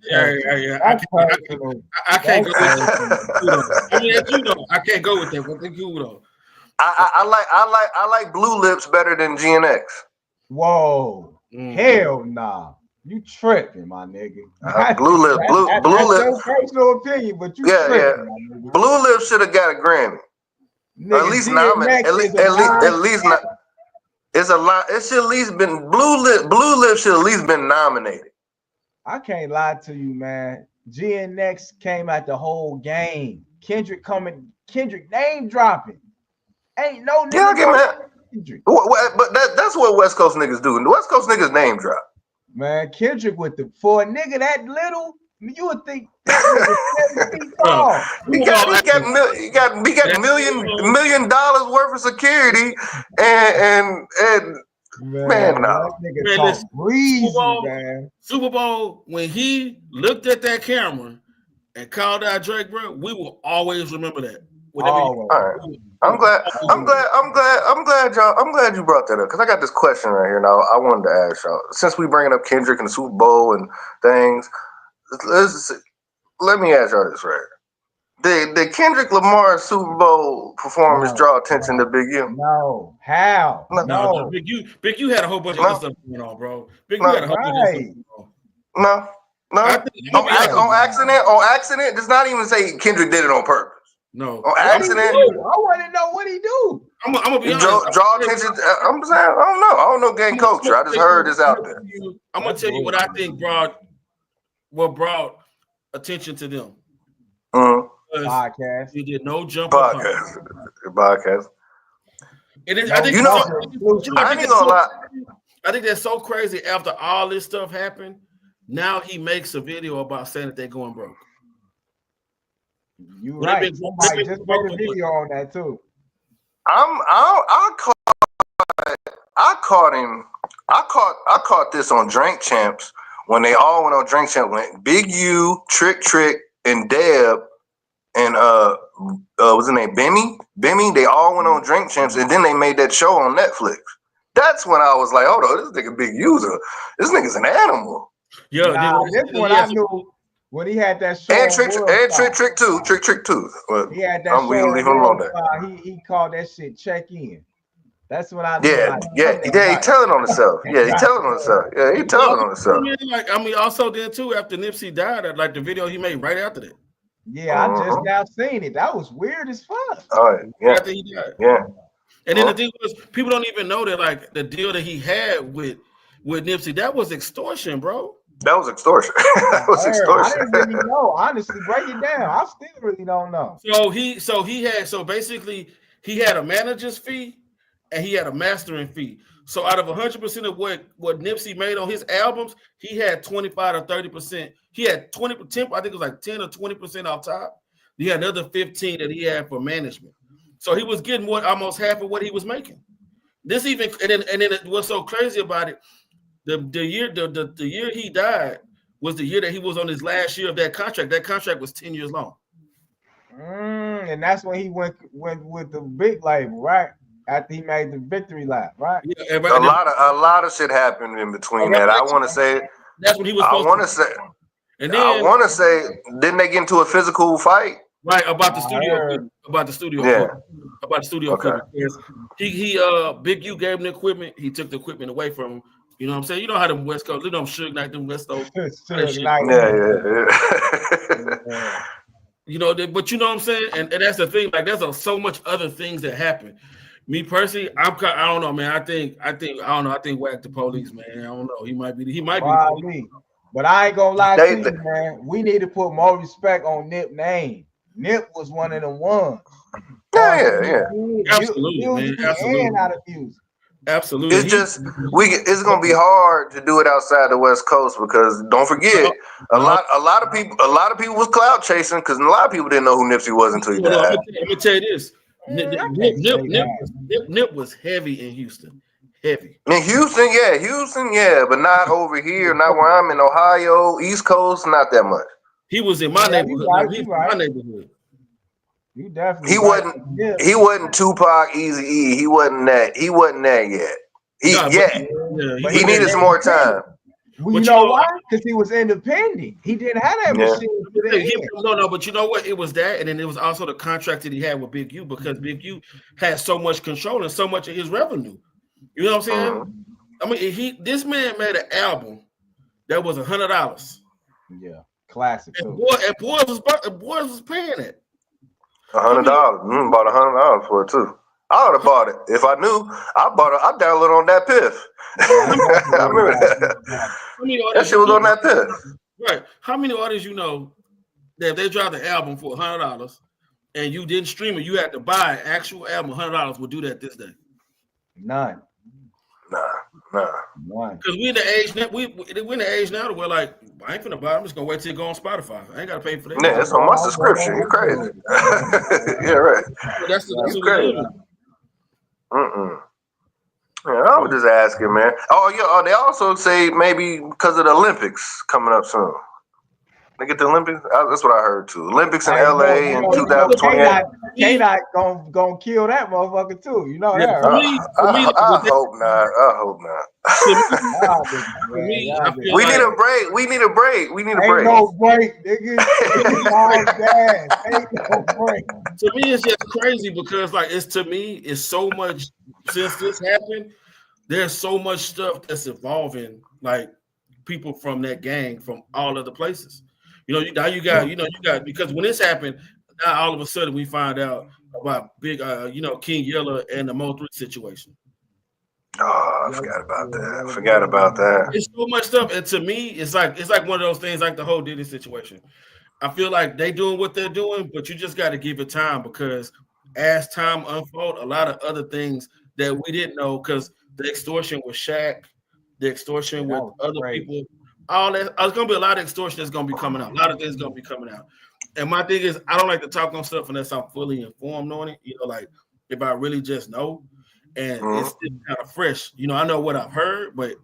go with that. But thank you though. I like Blue Lips better than GNX. Whoa, hell nah. You tripping, my nigga. Blue Lips. That's your personal opinion, but you tripping, my nigga. Blue Lips should have got a Grammy. Nigga, at least nominated. At least not. It's a lot. It should at least been Blue Lips should at least been nominated. I can't lie to you, man. GNX came at the whole game. Kendrick name dropping. Ain't no Yeah, I nigga get mad. Kendrick. But that's what West Coast niggas do. The West Coast niggas name drop. Man, Kendrick for a nigga that little, you would think this nigga 7 feet tall. He got $1 million worth of security and man, no. That nigga talk breezy, man. Super Bowl, when he looked at that camera and called out Drake, bro, we will always remember that. All right. I'm glad you brought that up because I got this question right here now. I wanted to ask y'all since we bringing up Kendrick and the Super Bowl and things. Let me ask y'all this right here. Did Kendrick Lamar Super Bowl performance draw attention to Big U? No. How? No. Big U had a whole bunch of other stuff going on, bro. Big U had a whole bunch of stuff going on. No. On accident. Does not even say Kendrick did it on purpose. No. On accident. I want to know what he do. I'm gonna be honest. Draw attention. I'm saying I don't know. I don't know game culture. I just heard this out there. I'm gonna tell you what I think brought attention to them. Podcast. He did no jump. Podcast. And I think I ain't gonna lie. I think that's so crazy. After all this stuff happened, now he makes a video about saying that they're going broke. You right. Somebody just made a video on that too. I caught this on Drink Champs when they all went on Drink Champs. Went Big U, Trick, and Deb, and what's his name? Bimmy. They all went on Drink Champs, and then they made that show on Netflix. That's when I was like, hold on, this nigga Big User. This nigga's an animal. Yeah, this one I knew. When he had that show, and Trick too. Well, he had that show. Leave him alone there. He called that shit check in. That's what I. Yeah. He telling on himself. Yeah, he telling on himself. Also then too after Nipsey died, like the video he made right after that. Yeah, I just now seen it. That was weird as fuck. Oh yeah. After he died. Yeah. And then the thing was, people don't even know that like the deal that he had with Nipsey, that was extortion, bro. That was extortion. I didn't really know. Honestly, break it down. I still really don't know. So basically he had a manager's fee and he had a mastering fee. So out of 100% of what Nipsey made on his albums, he had 25 or 30%. He had 10, I think it was like 10 or 20% off top. He had another 15 that he had for management. So he was getting almost half of what he was making. This even and then what's so crazy about it, the year he died was the year that he was on his last year of that contract. That contract was 10 years long. And that's when he went with the big label, right? After he made the victory lap, right? Yeah, a lot of shit happened in between that. I want to say that's what he was. I want to say, and then I want to say, didn't they get into a physical fight? Right, about the studio. About the studio. Yeah. About the studio equipment. He Big U gave him the equipment. He took the equipment away from him. You know what I'm saying? You know how them West Coast, them Suge Knight, them West Coast. Yeah. You know, but you know what I'm saying? And that's the thing. Like, there's so much other things that happen. Me personally, I don't know, man. I think Whack the Police, man. I don't know. He might be. But I ain't gonna lie to you, man. We need to put more respect on Nip name. Nip was one of them ones. Yeah. Absolutely, man. Absolutely. And out of music. Absolutely. It's just it's gonna be hard to do it outside the West Coast because don't forget a lot of people was clout chasing because a lot of people didn't know who Nipsey was until he died. Let me tell you this. Nip was heavy in Houston. Heavy. In Houston, but not over here, not where I'm in Ohio, East Coast, not that much. He was in my neighborhood. My neighborhood. You definitely. He wasn't Tupac, Eazy-E. He wasn't that yet. He needed some more time. Well, you know why? Because he was independent. He didn't have that machine. No, but you know what? It was that, and then it was also the contract that he had with Big U because Big U had so much control and so much of his revenue. You know what I'm saying? I mean, this man made an album that was $100. Yeah, classic. And boys was paying it. $100, about $100 for it too. I would have bought it. If I knew, I downloaded on that piff. I remember that. That shit was on that piff. Right. How many artists you know that if they dropped the album for $100 and you didn't stream it, you had to buy an actual album, $100 would do that this day? None. Nah. Because we in the age now, we in the age now where like I ain't finna buy it. I'm just gonna wait till it go on Spotify. I ain't gotta pay for that. Yeah, it's on my subscription. You crazy? Yeah, right. So that's you crazy. Yeah, I was just asking, man. Oh yeah. They also say maybe because of the Olympics coming up soon. They get the Olympics. That's what I heard too. Olympics in LA in 2028. K-Dot gonna kill that motherfucker too. You know that, right? I hope not. I hope not. We need a break. We need a break. Ain't no break, nigga. Ain't no break. To me, it's just crazy because like it's so much since this happened. There's so much stuff that's evolving. Like people from that gang from all other places. You know, now you got because when this happened, now all of a sudden we find out about big, King Yella and the Mo3 situation. Oh, I forgot about that. It's so much stuff, and to me, it's like one of those things, like the whole Diddy situation. I feel like they doing what they're doing, but you just got to give it time because as time unfolds, a lot of other things that we didn't know because the extortion with Shaq, the extortion with other people. All that there's gonna be a lot of extortion that's gonna be coming out. A lot of things gonna be coming out. And my thing is, I don't like to talk on stuff unless I'm fully informed on it. You know, like if I really just know, and it's still kind of fresh. You know, I know what I've heard, but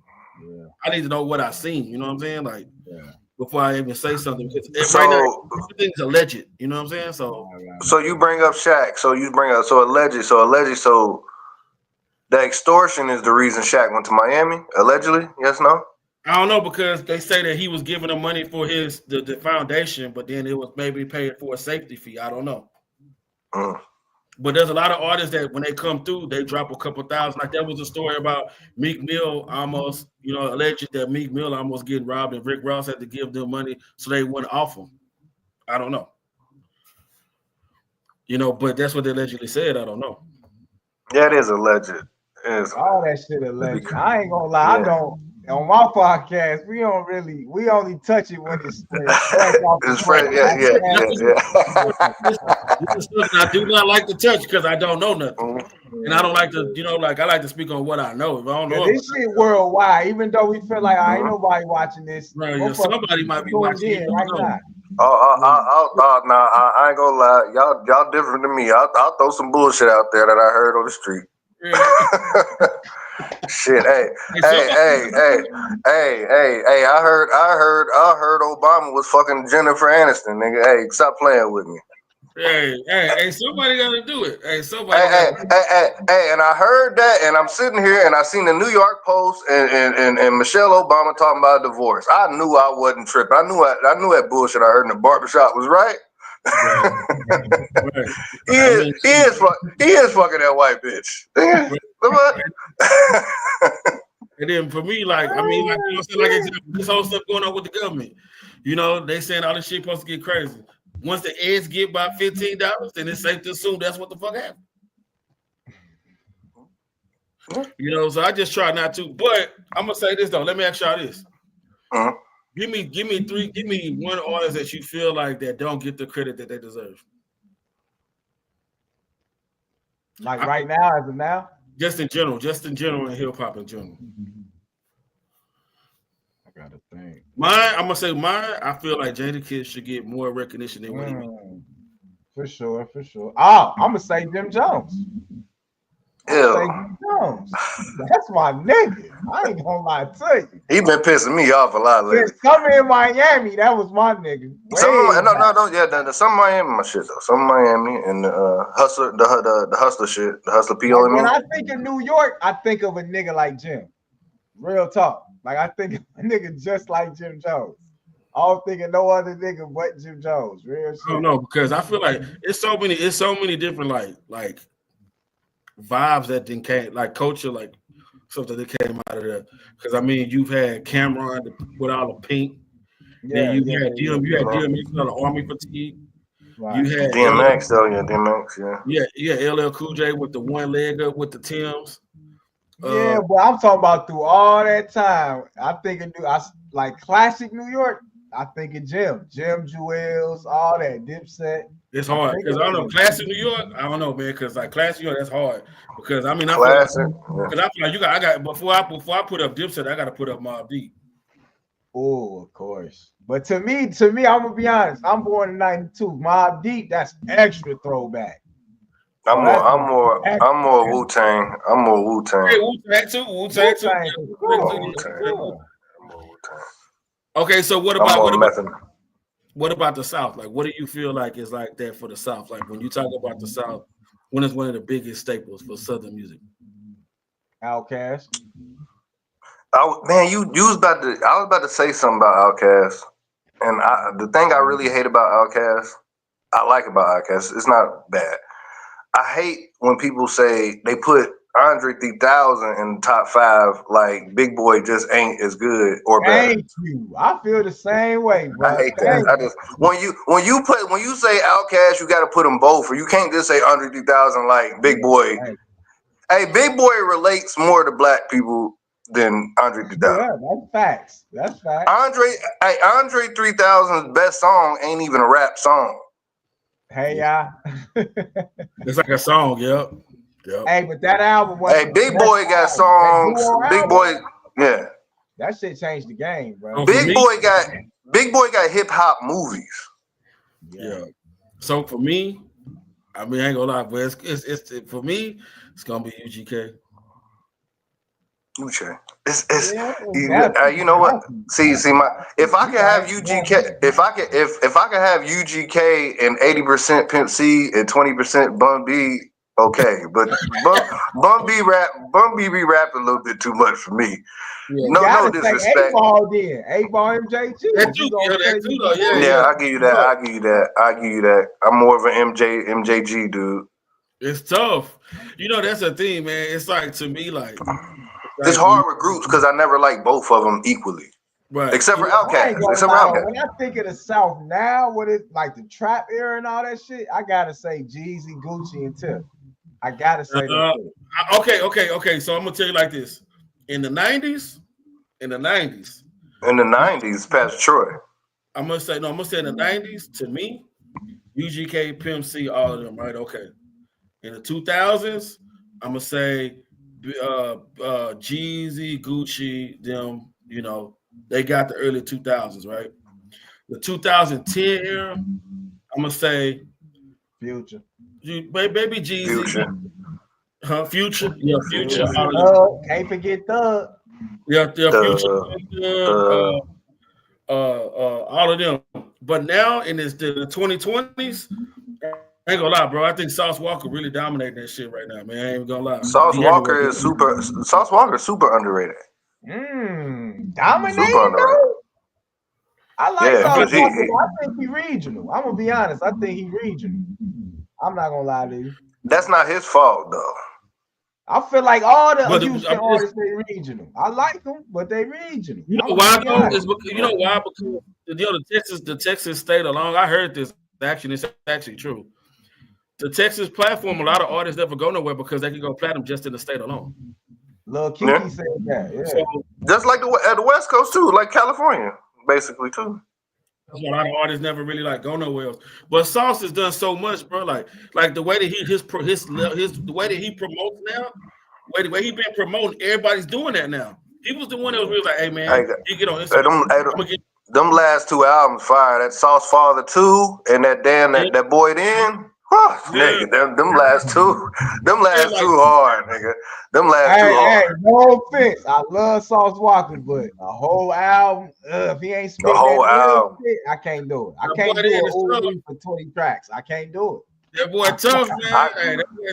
I need to know what I've seen. You know what I'm saying? Like before I even say something, because right now everything's alleged. You know what I'm saying? So you bring up Shaq. So alleged. So the extortion is the reason Shaq went to Miami. Allegedly, yes, no. I don't know because they say that he was giving them money for the foundation, but then it was maybe paid for a safety fee. I don't know. But there's a lot of artists that when they come through, they drop a couple thousand. Like there was a story about Meek Mill almost, alleged that Meek Mill almost getting robbed and Rick Ross had to give them money so they went off him. I don't know. But that's what they allegedly said. I don't know. Yeah, it is alleged. All that shit alleged. I ain't gonna lie. Yeah. I don't. On my podcast, we only touch it when it's fresh off the front. This is something I do not like to touch because I don't know nothing. And I don't like to, I like to speak on what I know. If I don't know this shit worldwide, even though we feel like ain't nobody watching this. Right, somebody might be watching it right now. I ain't gonna lie. Y'all different than me. I'll throw some bullshit out there that I heard on the street. Shit, hey, I heard Obama was fucking Jennifer Aniston, nigga. Hey, stop playing with me. Hey, somebody gotta do it. Hey, and I heard that, and I'm sitting here and I seen the New York Post and Michelle Obama talking about divorce. I knew I wasn't tripping. I knew that bullshit I heard in the barbershop was right. Right. He is fucking that white bitch. And then for me, this whole stuff going on with the government. They saying all this shit supposed to get crazy. Once the ads get by $15, then it's safe to assume that's what the fuck happened. So I just try not to. But I'm gonna say this though. Let me ask y'all this. Give me one artist that you feel like that don't get the credit that they deserve. Like right now, as of now? Just in general in hip hop in general. I gotta think. I'm gonna say mine. I feel like Jadakiss should get more recognition than what he gets. For sure. Oh, I'm gonna say Jim Jones. Jim Jones. That's my nigga. I ain't gonna lie to you. He been pissing me off a lot lately. Since coming in Miami, that was my nigga. Some Miami my shit though. Some Miami and hustler, the hustler shit, the hustler P. When I think of New York, I think of a nigga like Jim. Real talk. Like I think of a nigga just like Jim Jones. I don't think of no other nigga but Jim Jones. Real shit. I don't know because I feel like it's so many different like vibes that then came, like culture, like something that came out of there. Because you've had Cameron with all the pink. Then you had DM, mixing on the army fatigue. Right. You had DMX though, yeah, DMX, yeah. Yeah, LL Cool J with the one leg up with the Timbs. Yeah, but I'm talking about through all that time. I think it like classic New York. I think of Jim Jewels, all that Dipset. It's hard because I don't know classic New York. I don't know, man, because like classic New York, that's hard because I mean Classic. Because I feel like I got before I put up Dipset, I got to put up Mobb Deep. Oh, of course. But to me, I'm gonna be honest. I'm born in '92. Mobb Deep, that's extra throwback. I'm more Wu-Tang. I'm more Wu-Tang. Hey, Wu-Tang too. Wu-Tang too. Okay, so what about the South? Like, what do you feel like is like that for the South? Like when you talk about the South, when it's one of the biggest staples for Southern music? Outkast. I was about to say something about Outkast, and the thing I really hate about Outkast, I like about Outkast, it's not bad. I hate when people say they put Andre 3000 in the top 5, like Big Boy just ain't as good or better. Thank you. I feel the same way, bro. I hate that. When you say Outkast, you got to put them both, or you can't just say Andre 3000 like Big Boy. Hey, Big Boy relates more to black people than Andre 3000. Yeah, that's facts. Andre 3000's best song ain't even a rap song. Hey, y'all. It's like a song, yep. Hey, but that album was. Hey, Big Boy got songs. Big Boy, yeah. That shit changed the game, bro. Big Boy got hip hop movies. Yeah. So for me, I mean, I ain't gonna lie, but it's for me, it's gonna be UGK. Okay. You know what? See, if I could have UGK, if I could have UGK and 80% Pimp C and 20% Bun B, okay. But Bun B be rapping a little bit too much for me. Yeah, no disrespect. 8-ball MJ too. Yeah, I give you that. I'm more of an MJG dude. It's tough. You know, that's the thing, man. It's like, to me, like it's hard with groups because I never like both of them equally. Right. Except for Outkast. When I think of the South now, what it's like the trap era and all that shit, I gotta say Jeezy, Gucci, and Tip. I gotta say that. Okay. So I'm gonna tell you like this. In the 90s, Pastor Troy. I'm gonna say in the 90s, to me, UGK, Pimp C, all of them, right? Okay. In the 2000s, I'm gonna say Jeezy, Gucci, them, you know, they got the early 2000s, right? The 2010 era, I'm gonna say Future. Baby Jeezy. Future. Yeah, Future. Can't forget Thug. Yeah, Future. All of them. But now in the 2020s, I ain't gonna lie, bro. I think Sauce Walker really dominating that shit right now, man. I ain't even gonna lie. Sauce Walker is super underrated. Dominating, super underrated. I like Sauce Walker. I think he regional. I'm gonna be honest. I think he regional. I'm not gonna lie to you. That's not his fault, though. I feel like all the Houston artists, they regional. I like them, but they regional. You know why though? You know why? Because the Texas state alone. I heard this. Actually, it's actually true. The Texas platform, a lot of artists never go nowhere because they can go platinum just in the state alone. Lil Kiki said that. Yeah. So, just like at the West Coast too, like California, basically too. A lot of artists never really like go nowhere else. But Sauce has done so much, bro. Like the way that the way that he promotes now, the way he been promoting, everybody's doing that now. He was the one that was really like, "Hey man, you get on Instagram." Them last 2 albums fire. That Sauce Father 2 and that Boy Then. Nigga, them last two hard, nigga. Them last two hard. Hey, no offense. I love Sauce Walker, but a whole album, if he ain't spitting the whole album, shit, I can't do it. I can't do it for 20 tracks. I can't do it. That boy tough, man.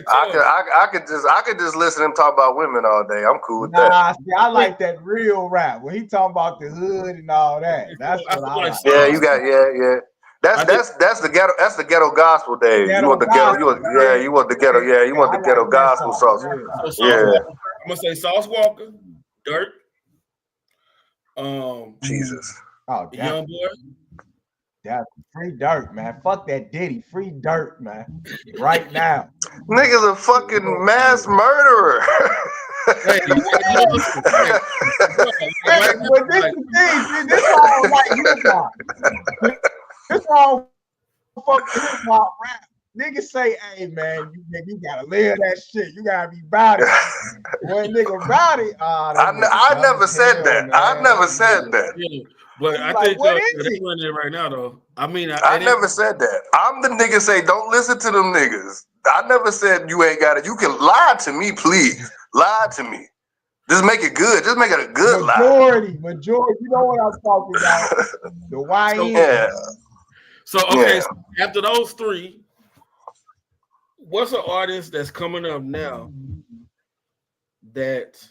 I could just listen to him talk about women all day. I'm cool with that. See, I like that real rap when he talking about the hood and all that. That's what I like. Yeah, you got That's the ghetto. That's the ghetto gospel days. You want the ghetto. You want the ghetto. Yeah, you want the ghetto gospel sauce. Yeah. I'm gonna say Sauce Walker, Dirt. Jesus. Oh, Young Boy. That free dirt, man. Fuck that Diddy. Free dirt, man. Right now. Nigga's a fucking mass murderer. Hey, you know what's like, Hey, but this is the thing. This why I don't like hip hop. This why I don't fuck with hip hop rap. Niggas say, hey man, you gotta live that shit. You gotta be about it. When nigga about it, I never said that. Man. I never said that. yeah, but I like, think what is they're it? running it right now though. I mean, I never said that. I'm the nigga say don't listen to them niggas. I never said you ain't got it. You can lie to me, please. Lie to me. Just make it good. Just make it a good lie. Majority. You know what I'm talking about? The YN. Yeah. So okay, so after those three, what's an artist that's coming up now that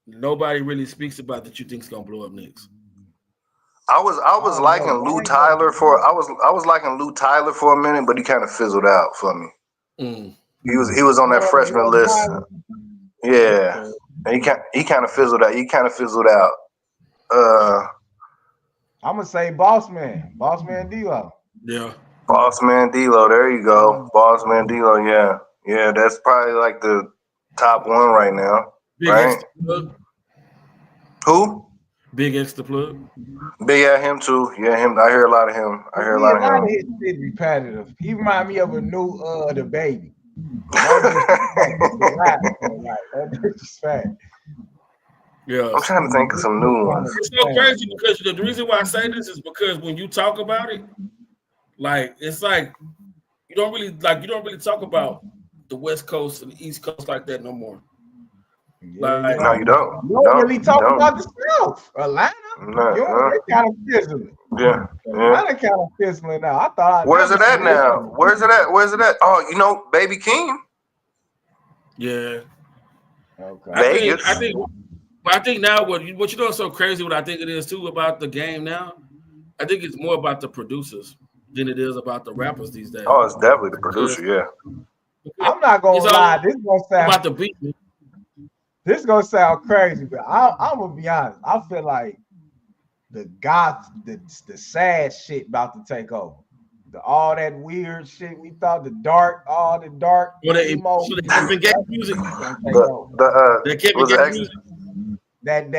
nobody really speaks about that you think is gonna blow up next? I was liking Lou Tyler for I was liking Lou Tyler for a minute, but he kind of fizzled out for me. He was on that freshman list. Yeah, and he kind of fizzled out. I'm gonna say Boss Man D-Lo. Yeah, Boss Man D-Lo. There you go, Boss Man D-Lo. Yeah. That's probably like the top one right now. Big right? Who? Big X the Plug. Big at him too. Yeah, him. I hear a lot of him. A lot of his shit repetitive. He remind me of a new The Baby. Yeah, I'm trying to think of some new ones. It's so crazy because the reason why I say this is because when you talk about it, like it's like you don't really talk about the West Coast and the East Coast like that no more. Like, no, you don't. You don't really talk about the South. Atlanta, they kind of fizzling. Yeah. Atlanta kind of fizzling now. I thought. Where's it at now? Where's it at? Oh, Baby King. Yeah. Okay. I think now what you know is so crazy. What I think it is too about the game now. I think it's more about the producers than it is about the rappers these days. Oh, it's definitely the producer. Yeah. I'm not gonna lie. This is gonna sound about the beat. This is gonna sound crazy, but I'm gonna be honest. I feel like the sad shit about to take over. All that weird shit we thought, all the dark emo. So the Kevin Gates music. That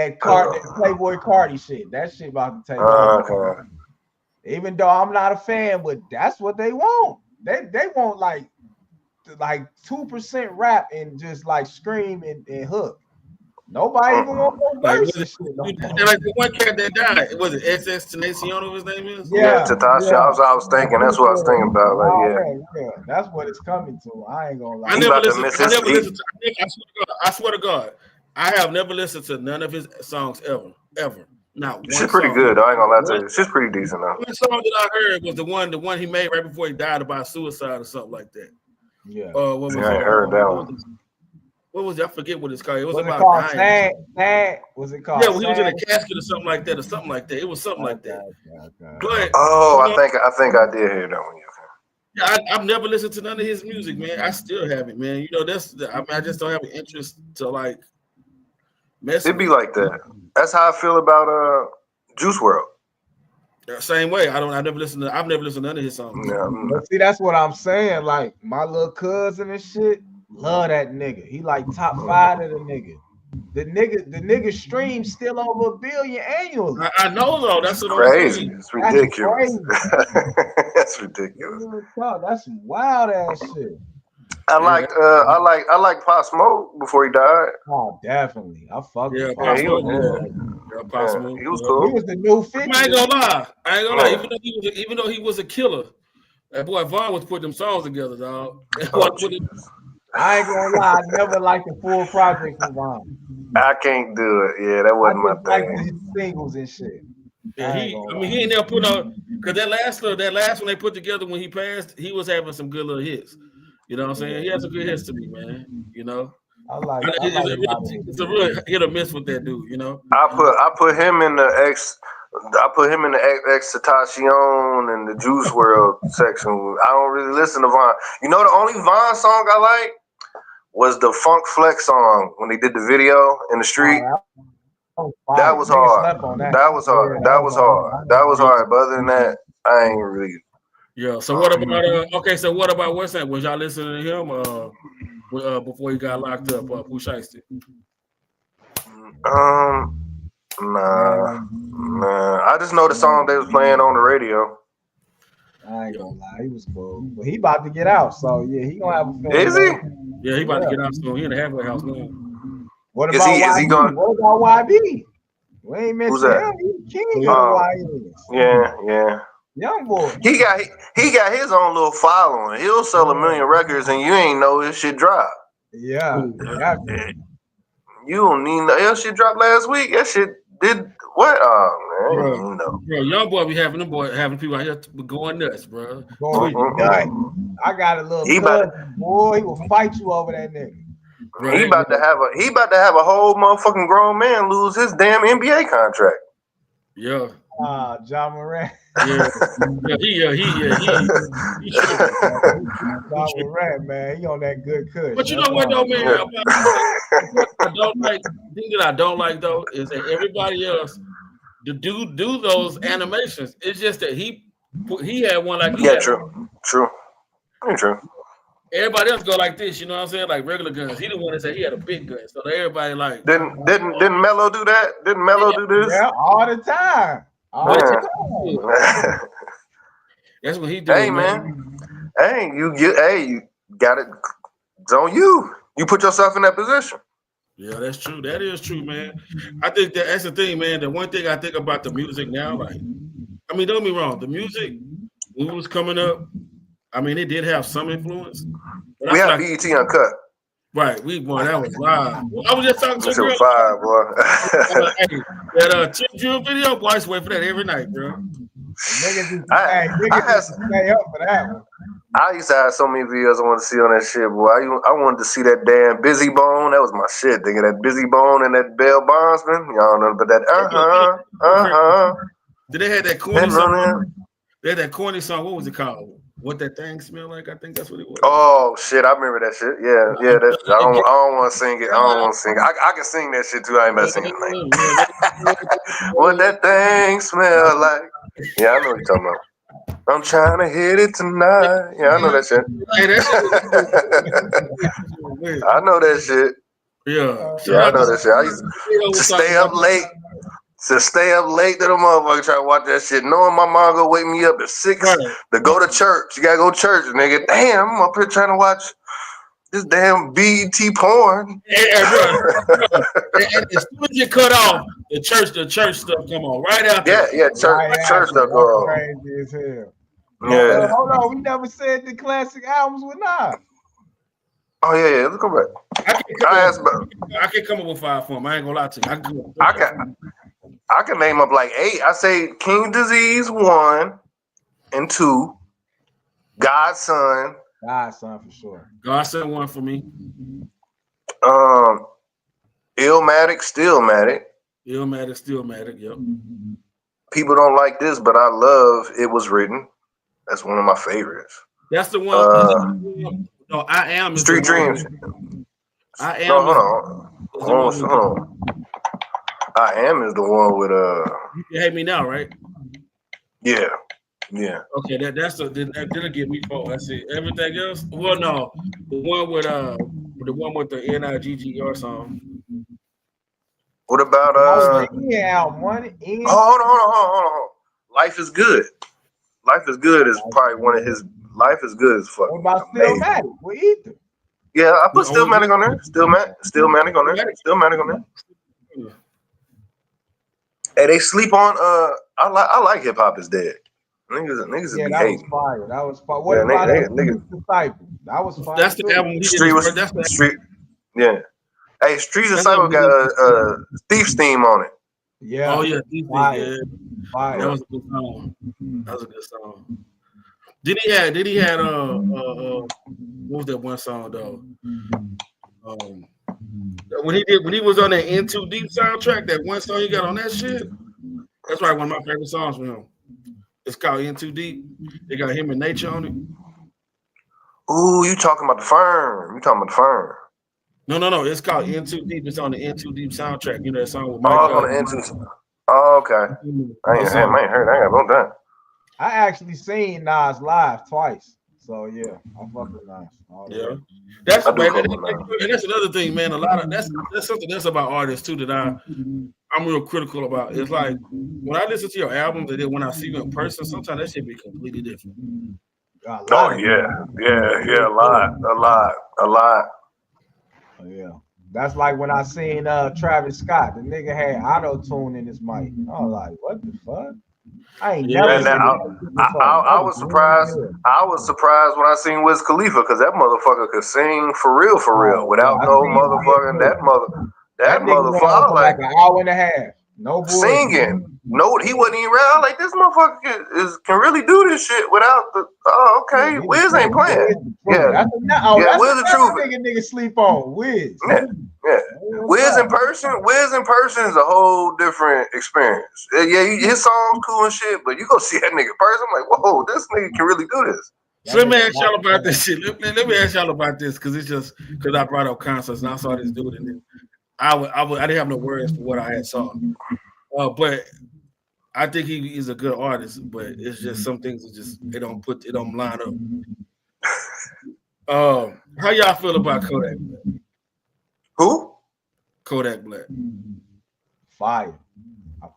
Playboy Cardi shit. That shit about to take over. Even though I'm not a fan, but that's what they want. They want like 2% rap and just like scream and hook. Nobody even want no verses. Like the one cat that died. Was it SS Tenacion? His name is? Yeah, Tatashi. I was thinking. That's what I was thinking about. Yeah, that's what it's coming to. I ain't gonna lie. I swear to God, I have never listened to none of his songs ever. Not one. She's pretty good. I ain't gonna lie to you. She's pretty decent though. One song that I heard was the one he made right before he died about suicide or something like that. Yeah. What was I ain't heard that one. What was it? I forget what it's called. It was about dying. Sad? Was it called? Yeah, when he was in a casket or something like that. It was something like that. Okay. But I think I did hear that one. Yeah, I've never listened to none of his music, man. I still haven't, man. I just don't have an interest to like mess. It'd be like that. That's how I feel about Juice WRLD. Same way. I've never listened to none of his songs. Yeah. But see, that's what I'm saying. Like my little cousin and shit, love that nigga. He like top 5 of the nigga. The nigga streams still over 1 billion annually. I know though. That's what crazy. It's ridiculous. That's ridiculous. That's some wild ass shit. I like Pop Smoke before he died. Oh, definitely. I fuck with Pop Smoke. He was cool. He was the new 50. I ain't gonna lie. Even though he was a killer, that boy Vaughn was putting them songs together, dog. I ain't gonna lie, I never liked the full project from Vaughn. I can't do it. Yeah, that wasn't my thing. Like his singles and shit. Yeah, he ain't never put on because that last one they put together when he passed, he was having some good little hits. You know what I'm saying? He has some good hits to me, man. You know, it's a real hit or miss with that dude. You know, I put him in the X Tentacion and the Juice WRLD section. I don't really listen to Vaughn. You know, the only Vaughn song I like was the Funk Flex song when they did the video in the street. That was hard. That was hard. That was hard. That was hard. But other than that, I ain't really. Yeah. So what about okay? So what about what's that? Was y'all listening to him before he got locked up? Pooh Shiesty? Nah. I just know the song they was playing on the radio. I ain't gonna lie, he was cool, but he about to get out, so yeah, he gonna have a film. Is he? Yeah, he about to get out soon. He in the halfway house now. What about YB? Is he going? What about YB? We ain't mentioned him. He's king of the YBs. Yeah. Young boy. He got his own little following. He'll sell 1 million records and you ain't know his shit dropped. Yeah. You don't need no. That shit dropped last week. That shit did what? Oh man, bro, young boy be having people out here going nuts, bro. I got a little boy. He will fight you over that nigga. Bro, he about to have a whole motherfucking grown man lose his damn NBA contract. Yeah. John Moran. Yeah. He John Moran, man. He on that good cush. But you know what though, man? I don't like though is that everybody else do those animations. It's just that he had one like true. Everybody else go like this, you know what I'm saying? Like regular guns. He the one that said he had a big gun. So everybody like didn't Melo do that? Didn't Melo do this? Yeah, all the time. That's what he did. Hey man. Hey, you got it. It's on you. You put yourself in that position. Yeah, that's true. That is true, man. I think that's the thing, man. The one thing I think about the music now, like, I mean, don't get me wrong. The music when it was coming up, I mean, it did have some influence. We had BET Uncut. Right, boy, that was live. I was just talking to a girl. Fire, boy. That Chip Drill video, boy, I used to wait for that every night, bro. Niggas stay up for that one. I used to have so many videos I wanted to see on that shit, boy. I wanted to see that damn Busy Bone. That was my shit, nigga. That Busy Bone and that Bell Bondsman. Y'all know about that. Did they have that corny song? They had that corny song. What was it called? What that thing smell like? I think that's what it was. Oh shit, I remember that shit. Yeah. I don't want to sing it. I can sing that shit too. I ain't about to sing it. What that thing smell like? Yeah, I know what you're talking about. I'm trying to hit it tonight. Yeah, I know that shit. I know that shit. Yeah, I know that shit. I used to stay up late. To stay up late to the motherfucker try to watch that shit, knowing my mom gonna wake me up at 6 to go to church. You gotta go to church, nigga. Damn, I'm up here trying to watch this damn BET porn. And as soon as you cut off, the church stuff come on right out there. Yeah, church stuff go on. Crazy as hell. Yeah. Hold on, we never said the classic albums with Nas. Oh yeah, let's go back. I can come up with 5 for him. I ain't gonna lie to you. I can name up like 8. I say King Disease 1 and 2. Godson for sure. Godson 1 for me. Illmatic, Stillmatic. Yep. People don't like this, but I love It Was Written. That's one of my favorites. That's the one. No, I Am. Street Dreams. I Am. No, hold on. I Am is the one with You Can Hate Me Now, right? Yeah. Okay, that'll get me for. I see everything else. Well, no, the one with the NIGGR song. What about Hold on. Life Is Good. Life Is Good is probably one of his. Life Is Good as fuck. What about Stillmatic with Ether? Yeah, I put Stillmatic on there. Stillmatic on there. Hey, they sleep on. I like Hip Hop Is Dead. Niggas yeah, be that hating. That was fire. What about niggas? Disciple? That was fire. That's the album. Street. Yeah. Hey, Street Disciple got Thief's theme on it. Yeah. Oh yeah, fire. That was a good song. Did he had what was that one song though? When he was on that In Too Deep soundtrack, that one song he got on that shit, that's probably one of my favorite songs from him. It's called In Too Deep. They got him and Nature on it. Ooh, you talking about the Firm? No. It's called In Too Deep. It's on the In Too Deep soundtrack. You know that song with Oh, Mike. I was on the N2. Oh, okay. I ain't heard. I ain't got no done. I actually seen Nas live twice. So yeah, I'm fucking Nas. Yeah, that's man, Nas. and that's another thing, man. A lot of that's something that's about artists too that I'm real critical about. It's like when I listen to your albums and then when I see you in person, sometimes that shit be completely different. Oh yeah, a lot. Yeah. That's like when I seen Travis Scott. The nigga had auto-tune in his mic. I was like, what the fuck? I ain't never seen I was surprised. I was surprised when I seen Wiz Khalifa because that motherfucker could sing for real without no motherfucking that motherfucker like an hour and a half. No bullshit. Singing. No, he wasn't even around. Like this motherfucker can really do this shit without the. Oh, okay. Wiz ain't playing. That's Wiz the truth. Nigga sleep on Wiz. Yeah. Wiz in person is a whole different experience. Yeah, his songs cool and shit, but you go see that nigga in person, I'm like, whoa, this nigga can really do this. So let me ask y'all about this shit. Let me ask y'all about this because it's just because I brought up concerts and I saw this dude and then I didn't have no words for what I had saw. But I think he's a good artist, but it's just some things that just it don't line up. How y'all feel about Kodak Black? Who? Kodak Black. Fire. I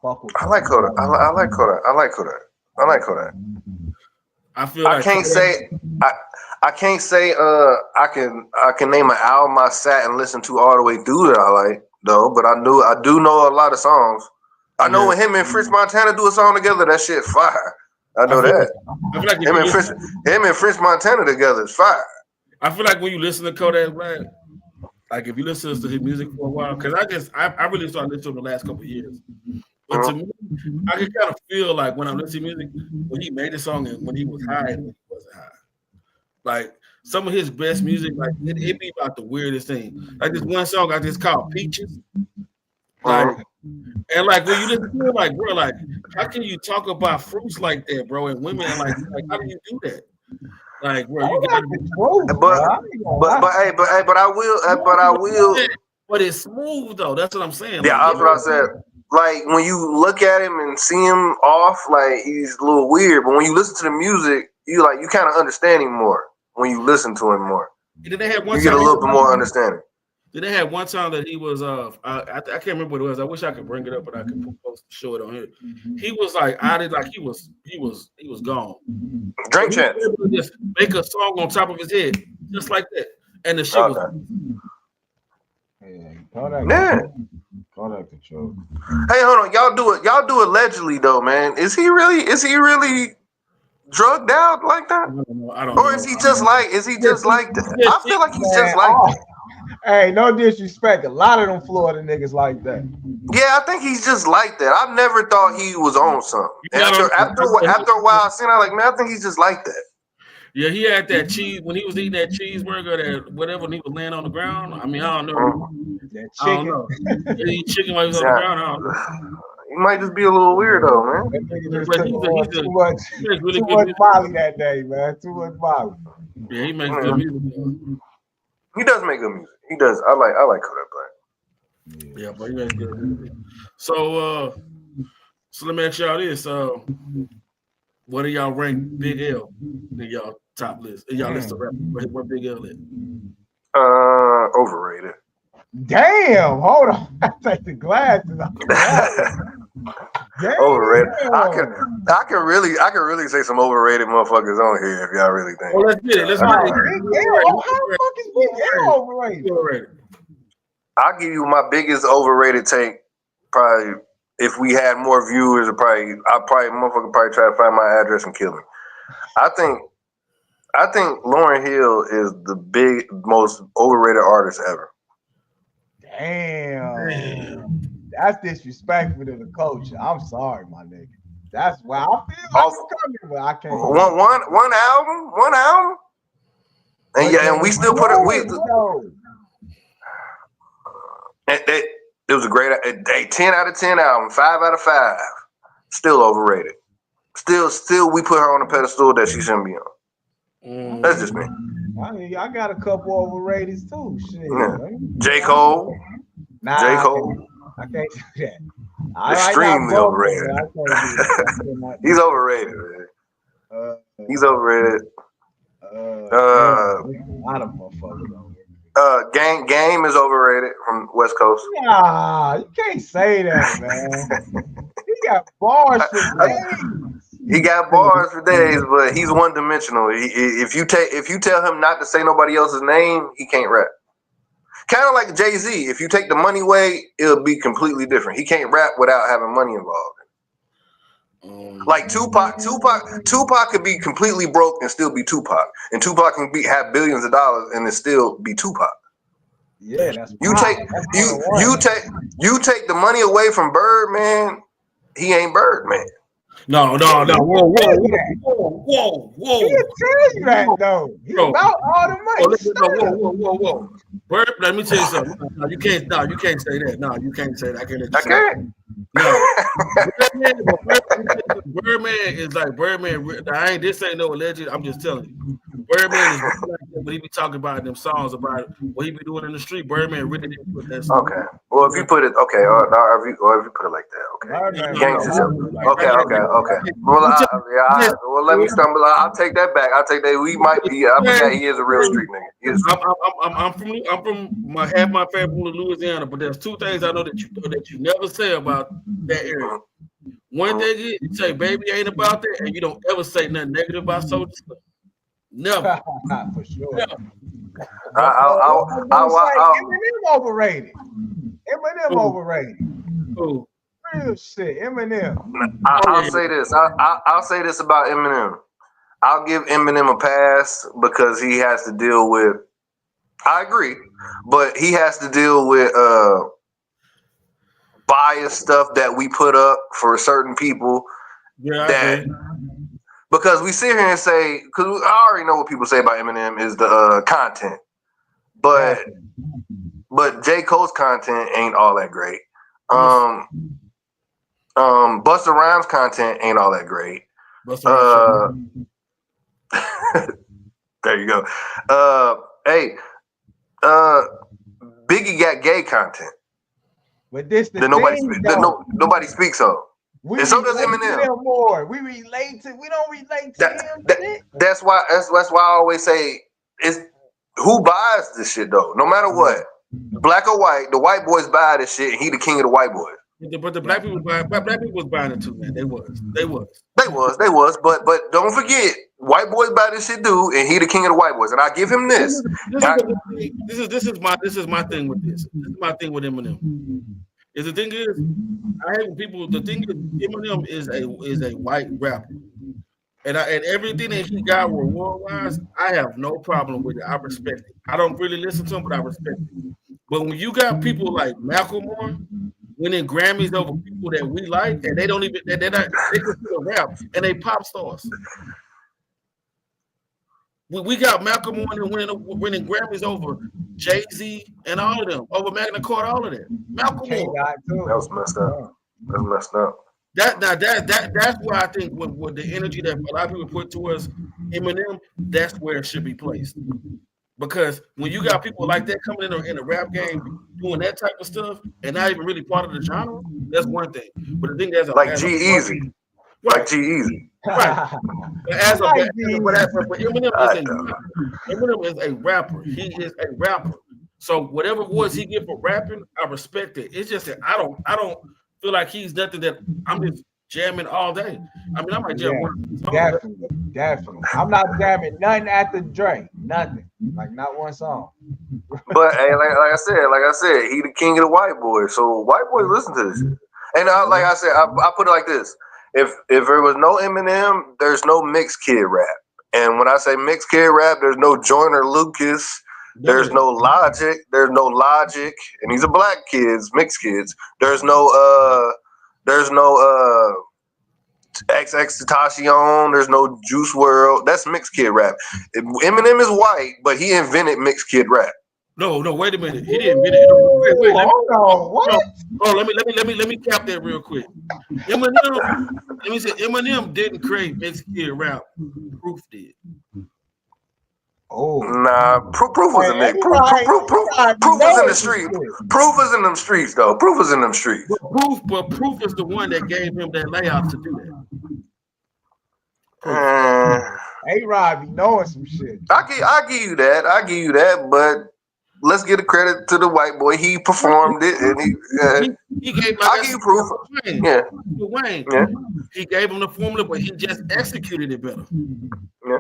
like Kodak. I like Kodak. I can't say I can name an album I sat and listened to all the way through that I like though, but I do know a lot of songs. I know when him and French Montana do a song together, that shit fire. I know that. I feel like him and French Montana together is fire. I feel like when you listen to Kodak Black, like if you listen to his music for a while, because I really started listening to him the last couple of years. But to me, I can kind of feel like when I'm listening to music, when he made the song and when he was high and when he wasn't high. Like some of his best music, like it be about the weirdest thing. Like this one song I just called Peaches. Like and like when you listen to it, like bro, like how can you talk about fruits like that, bro, and women and like how do you do that? Like bro, you got but I will. But it's smooth though. That's what I'm saying. Yeah, like, that's what I said. Like when you look at him and see him off, like he's a little weird. But when you listen to the music, you kind of understand him more. When you listen to him more, did they have one you get a little bit more understanding. Did they have one time that he was I can't remember what it was. I wish I could bring it up, but I could show it on here. He was like out of like he was gone. Drink champ. Just make a song on top of his head, just like that, and the shit was. Kodak control. Hey, hold on, y'all do allegedly though, man. Is he really drugged out like that? I don't or is he just like that? I feel like he's just like that. Hey, no disrespect. A lot of them Florida niggas like that. Yeah, I think he's just like that. I never thought he was on something. And after a while, I seen like, man, I think he's just like that. Yeah, he had that cheese when he was eating that cheeseburger, that whatever, when he was laying on the ground. I mean, I don't know. That chicken. I don't know. He eat chicken while he was on the ground. I don't know. He might just be a little weirdo, man. That nigga just took too much Molly that day, man. Too much Molly. Yeah, he makes good music. He does make good music. He does. I like Kodak Black. Yeah, but he makes good music. So let me ask y'all this. What do y'all rank Big L in y'all top list? In y'all list of rappers, where Big L is? Overrated. Damn, hold on. I take the glasses off. Overrated. I can really say some overrated motherfuckers on here if y'all really think. Well, let's get it. How the fuck is Big L overrated? I'll give you my biggest overrated take. Probably if we had more viewers, motherfucker probably try to find my address and kill me. I think Lauryn Hill is the most overrated artist ever. Damn. That's disrespectful to the culture. I'm sorry, my nigga. That's why I feel like it's coming, but I can't. One album, and we still put it. It was a great 10 out of 10 album, 5 out of 5. Still overrated. Still, we put her on a pedestal that she shouldn't be on. That's just me. I got a couple overrated too. Shit. Yeah. J. Cole. Nah, J. Cole. I can't do that. Extremely overrated. I can't do that. He's overrated, man. He's overrated. A lot of motherfuckers overrated. Game is overrated from West Coast. Nah, you can't say that, man. He got bars for days. He got bars for days, but he's one dimensional. If you tell him not to say nobody else's name, he can't rap. Kind of like Jay-Z. If you take the money away, it'll be completely different. He can't rap without having money involved. Like Tupac could be completely broke and still be Tupac, and Tupac can have billions of dollars and it still be Tupac. Yeah, that's you take the money away from Birdman, he ain't Birdman. No. Whoa. He'll tell you that though. He's about all the money. Whoa. Bird, let me tell you something. No, you can't say that. No, you can't say that. I can't. Birdman is like Birdman. This ain't no alleged. I'm just telling you. Birdman is what he be talking about in them songs about what he be doing in the street. Birdman really didn't put that stuff. Okay. Well, if you put it or if you put it like that, okay. Okay. Well, let me stumble. I'll take that back. I'll take that. We might be. I forgot he is a real street nigga. I'm from half my family from Louisiana, but there's two things I know that you never say about that area. One thing is you say baby ain't about that, and you don't ever say nothing negative about Soulja Slim. Never. For sure. Never. Eminem overrated. Overrated. Ooh. Real shit. Eminem. I'll say this. I'll say this about Eminem. I'll give Eminem a pass because he has to deal with. I agree, but he has to deal with bias stuff that we put up for certain people. Yeah. Because we sit here and say, because I already know what people say about Eminem is the content, but J. Cole's content ain't all that great. Busta Rhymes content ain't all that great. There you go. Biggie got gay content, but this the that nobody speaks of. We and so does Eminem. More. We don't relate to him. That's why I always say it's who buys this shit though. No matter what, black or white, the white boys buy this shit, and he the king of the white boys. But the black people was buying it too, man. They was. But don't forget, white boys buy this shit too, and he the king of the white boys. And I give him this. This is my thing with this. This is my thing with Eminem. The thing is, Eminem is a white rapper, and everything that he got reward-wise, I have no problem with it. I respect it. I don't really listen to him, but I respect it. But when you got people like Macklemore winning Grammys over people that we like, and they consider rap, and they pop stars. We got Macklemore winning Grammys over Jay-Z and all of them, over Magna Carta, all of that. Macklemore. That was messed up. That's where I think with the energy that a lot of people put towards Eminem, that's where it should be placed. Because when you got people like that coming in a rap game doing that type of stuff and not even really part of the genre, that's one thing. But the thing that's like G-Eazy. Right. Like G-Eazy. Right. Eminem is a rapper. He is a rapper. So whatever voice he get for rapping, I respect it. It's just that I don't feel like he's nothing that I'm just jamming all day. I mean, I might jam one. Definitely. I'm not jamming nothing after Drake. Nothing. Like not one song. But hey, like I said, he the king of the white boys. So white boys listen to this shit. And like I said, I put it like this. If there was no Eminem, there's no mixed kid rap. And when I say mixed kid rap, there's no Joyner Lucas, there's no Logic, and these are black kids, mixed kids. There's no XXXTentacion, there's no Juice WRLD. That's mixed kid rap. Eminem is white, but he invented mixed kid rap. No, wait a minute. He didn't invent it. Wait. Let me cap that real quick. Eminem didn't create mixed kid rap. Proof did. Oh, Nah, proof was a nigga. Proof was in the street. Proof was in them streets though. Proof was in them streets. But proof is the one that gave him that layout to do that. A-Rod be knowing some shit. I give you that. But let's give the credit to the white boy. He performed it, and he gave. I give you proof. Yeah. Wayne. He gave him the formula, but he just executed it better. Yeah.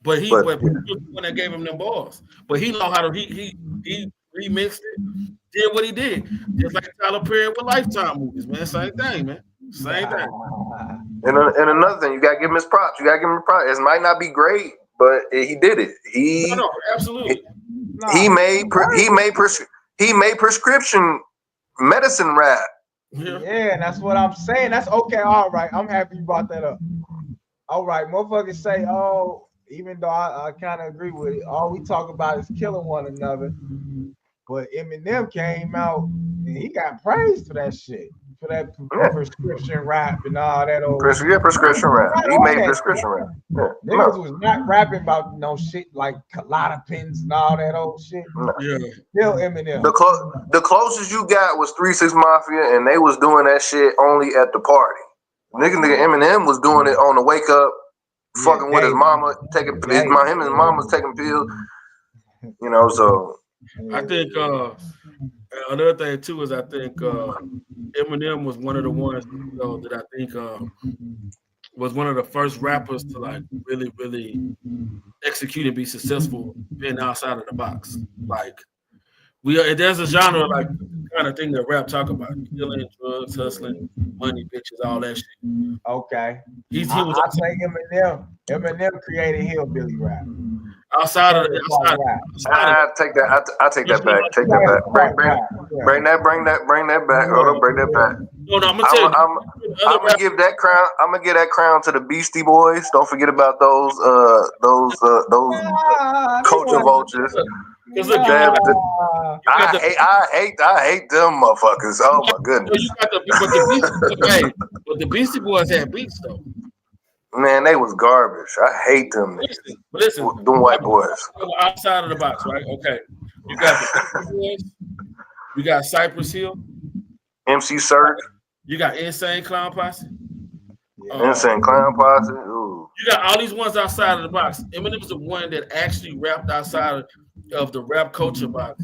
But he was the one that gave him them balls. But he know how to he remixed it, did what he did. Just like Tyler Perry with Lifetime movies, man. Same thing, man. Same thing. And another thing, you gotta give him his props. It might not be great, but he did it. No, absolutely. He made prescription medicine rap. Yeah, and that's what I'm saying. That's okay. All right, I'm happy you brought that up. All right, motherfuckers say, oh, even though I kind of agree with it, all we talk about is killing one another. But Eminem came out and he got praised for that shit, for that prescription rap and all that old. Prescription rap. He made prescription rap. Niggas was not rapping about no shit like Klonopins and all that old shit. Yeah. Still Eminem. The closest you got was 3 6 Mafia, and they was doing that shit only at the party. Nigga Eminem was doing it on the wake up, fucking with his mama, him and his mama was taking pills. You know, so I think another thing too is I think Eminem was one of the ones that I think was one of the first rappers to like really, really execute and be successful being outside of the box. Like there's a genre like kind of thing that rap talk about: killing, drugs, hustling, money, bitches, all that shit. Okay. I think Eminem created hillbilly rap. Outside of I take that back. Take that back. Bring that back. Hold on, bring that back. No, I'm gonna tell you. I'm gonna give that crown. I'm gonna give that crown to the Beastie Boys. Don't forget about those culture vultures. I hate them motherfuckers. Oh my goodness. But the Beastie Boys had beats though. Man, they was garbage. I hate them. Listen, them white boys. Outside of the box, right? Okay. You got the Beastie Boys. You got Cypress Hill. MC Surge. You got Insane Clown Posse. Insane Clown Posse. Ooh. You got all these ones outside of the box. Eminem was the one that actually rapped outside of the rap culture box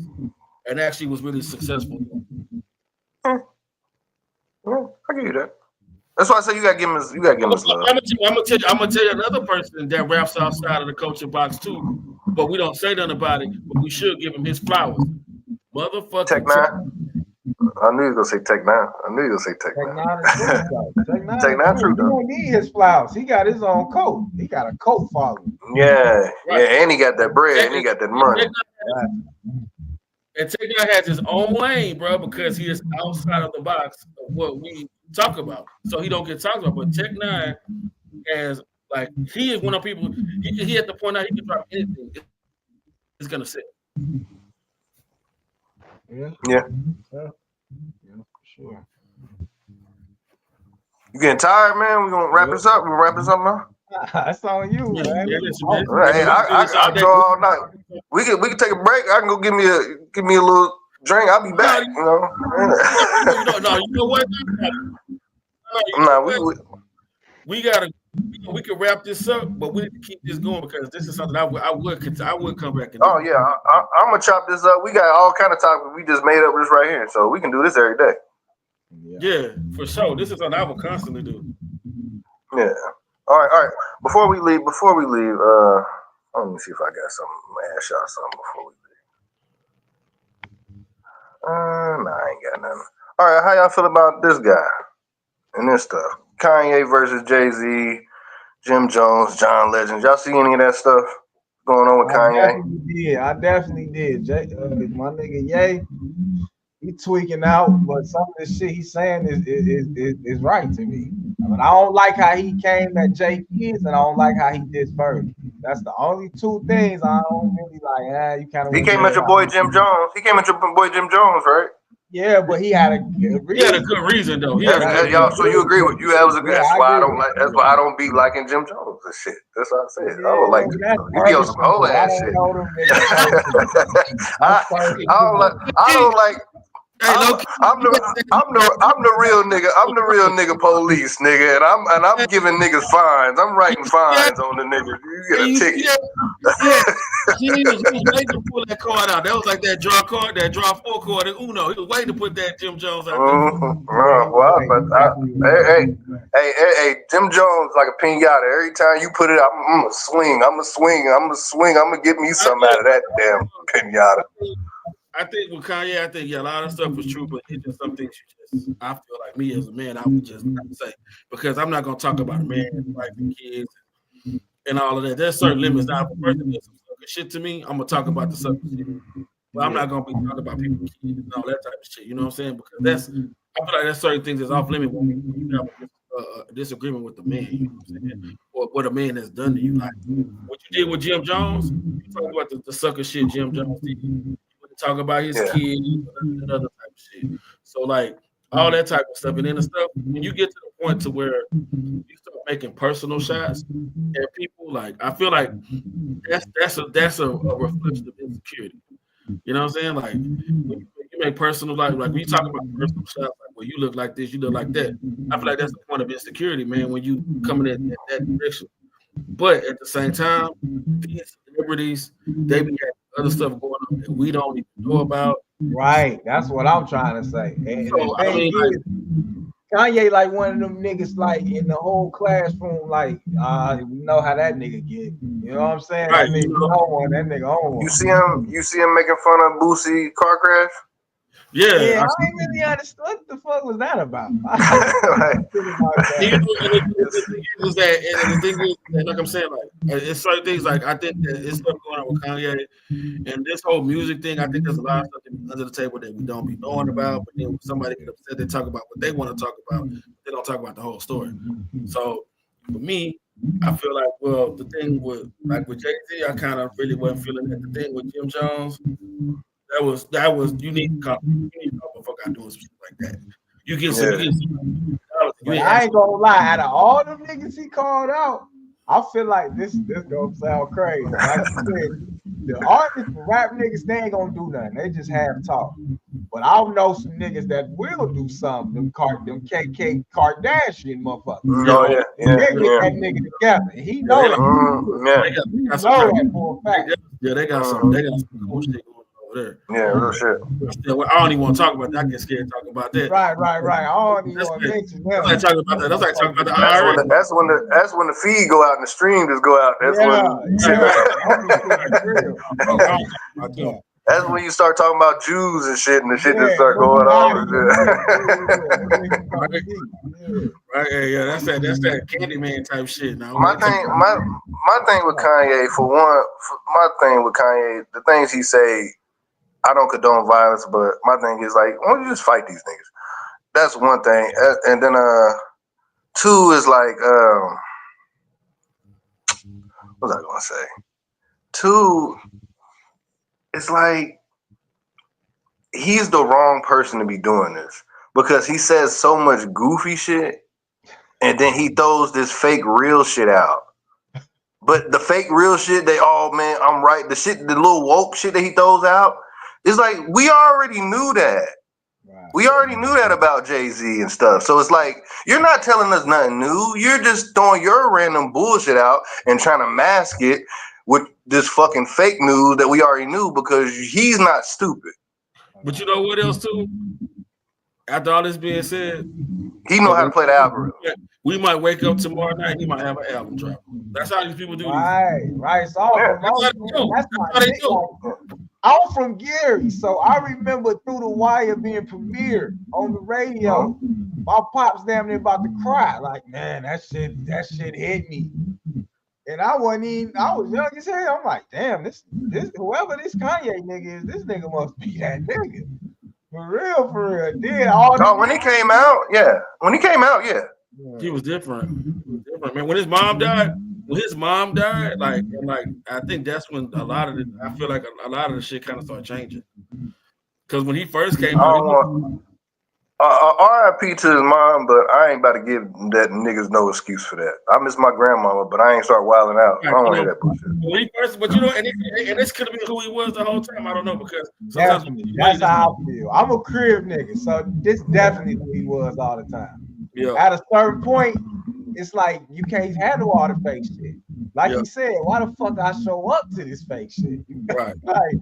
and actually was really successful. I give you that. That's why I say you gotta give him his love. I'm gonna tell you another person that raps outside of the culture box too, but we don't say nothing about it. But we should give him his flowers, motherfucker. Tech Nine. I knew you was gonna say Tech Nine. Tech Nine true though. He don't need his flowers. He got his own coat. He got a coat following. Yeah, and he got that bread and he got that money. And Tech Nine has his own lane, bro, because he is outside of the box of what we talk about. So he don't get talked about. But Tech Nine has like he is one of people. He at the point now he can drop anything. It's gonna sit. Yeah, for sure. You getting tired, man? We gonna wrap this up. We gonna wrap this up now. That's on you, man. Hey, I draw all night. We can take a break. I can go give me a little drink. I'll be back. You know. No, you know what? We gotta. We can wrap this up, but we need to keep this going because this is something I would come back and do. Oh yeah, I'm gonna chop this up. We got all kind of topics we just made up this right here, so we can do this every day. Yeah, for sure. This is something I will constantly do. Yeah. All right. Before we leave, let me see if I got something. I'm gonna ask y'all something before we leave. Nah, I ain't got nothing. All right, how y'all feel about this guy and this stuff? Kanye versus Jay-Z, Jim Jones, John Legend. Y'all see any of that stuff going on with Kanye? I definitely did. My nigga Ye, he tweaking out, but some of the shit he's saying is right to me. I mean, I don't like how he came at Jay Kids, and I don't like how he did Ferg. That's the only two things I don't really like. You kind of. He came at your boy Jim Jones. Right? Yeah, but he had a good reason. He had a good reason though. So you agree with you? That was a good. Yeah, That's I why I agree don't with like. That's why I don't be liking Jim Jones and shit. That's what I said. Yeah, I would like. that's He be on some whole personal. I ass don't shit. know them niggas. I don't like. Hey, I'm the real nigga. I'm the real nigga police, nigga, and I'm giving niggas fines. I'm writing fines on the niggas. You get a ticket. He was waiting to pull that card out. That was like that draw 4 card in Uno. He was waiting to put that Jim Jones out there. Hey, Jim Jones like a pinata. Every time you put it out, I'm gonna swing. I'm gonna get me something out of that damn pinata. I think with Kanye, a lot of stuff was true, but it's just some things I feel like me as a man, I would just not say, because I'm not gonna talk about a man, wife, and kids, and all of that. There's certain limits. Now, if a person does some sucker shit to me, I'm gonna talk about the sucker shit, but I'm not gonna be talking about people's kids and all that type of shit. You know what I'm saying? Because I feel like there's certain things that's off limit when you have a disagreement with the man, you know what I'm saying, or what a man has done to you. Like what you did with Jim Jones, you talk about the sucker shit Jim Jones did. Talk about his kids and other type of shit. So like all that type of stuff. And then the stuff when you get to the point to where you start making personal shots at people, like I feel like that's a reflection of insecurity. You know what I'm saying? Like when you make personal like when you talk about personal shots, like well, you look like this, you look like that. I feel like that's the point of insecurity, man, when you coming in that direction. But at the same time, these celebrities, they be having other stuff going on that we don't even know about. Right, that's what I'm trying to say. And so, I mean, Kanye like one of them niggas like in the whole classroom, like we know how that nigga get. You know what I'm saying? Right, that nigga own one. You see him making fun of Boosie car crash? Yeah, I ain't really understood what the fuck was that about. The thing is, like I'm saying, like it's certain things. Like I think that it's stuff going on with Kanye and this whole music thing. I think there's a lot of stuff under the table that we don't be knowing about. But then when somebody get upset, they talk about what they want to talk about. They don't talk about the whole story. So for me, I feel like the thing with Jay-Z, I kind of really wasn't feeling that. The thing with Jim Jones. That was you need to call the fuck out doing some shit like that. You get some. I ain't gonna lie. Out of all the niggas he called out, I feel like this gonna sound crazy. Like you said, the artists, the rap niggas, they ain't gonna do nothing. They just have talk. But I know some niggas that will do something. Them KK Kardashian motherfuckers. Oh yeah. They get that nigga together. He know that. He know that for a fact. Yeah, they got some. They got some cool shit going over there. Yeah, real shit. I don't even want to talk about that. I get scared talking about that. Right. I don't even want to mention that. That's like talking about that. That's like talking about the IRS. That's when the feed go out and the stream just go out. That's when you start talking about Jews and shit, and the shit just start going on. Right, yeah, that's that Candyman type shit. Now, my thing with Kanye, the things he say, I don't condone violence, but my thing is like, why don't you just fight these niggas? That's one thing, and then two is like, what was I gonna say? Two. It's like he's the wrong person to be doing this because he says so much goofy shit and then he throws this fake real shit out. But the fake real shit, man, I'm right. The little woke shit that he throws out, it's like we already knew that. Right. We already knew that about Jay-Z and stuff. So it's like you're not telling us nothing new. You're just throwing your random bullshit out and trying to mask it with this fucking fake news that we already knew because he's not stupid. But you know what else too? After all this being said, he know how to play the algorithm. We might wake up tomorrow night, he might have an album drop. That's how these people do. Right. It's all that's how they do. I'm from Gary, so I remember Through the Wire being premiered on the radio. My pops damn near about to cry. Like, man, that shit hit me. And I was young as hell. I'm like, damn, this whoever this Kanye nigga is, this nigga must be that nigga. For real. When he came out, yeah. He was different. Man. When his mom died, like I think that's when I feel like a lot of the shit kind of started changing. Because when he first came I out, don't want. R.I.P. to his mom, but I ain't about to give that niggas no excuse for that. I miss my grandmama, but I ain't start wilding out. I don't want to hear that bullshit. When he first, but and this could have been who he was the whole time. I don't know because sometimes that's how I feel. I'm a crib nigga, so this definitely who he was all the time. Yeah. At a certain point, it's like you can't handle all the fake shit. Like he said, why the fuck I show up to this fake shit? Right. Like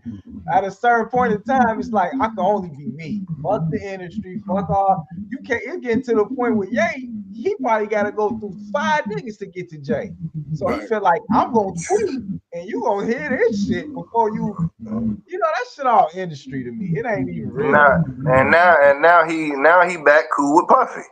at a certain point in time, it's like I can only be me. Fuck the industry, fuck all. You can't. It's getting to the point where he probably got to go through 5 niggas to get to Jay. So he feel like I'm gonna tweet and you gonna hear this shit before you. You know that shit all industry to me. It ain't even real. Now he back cool with Puffy.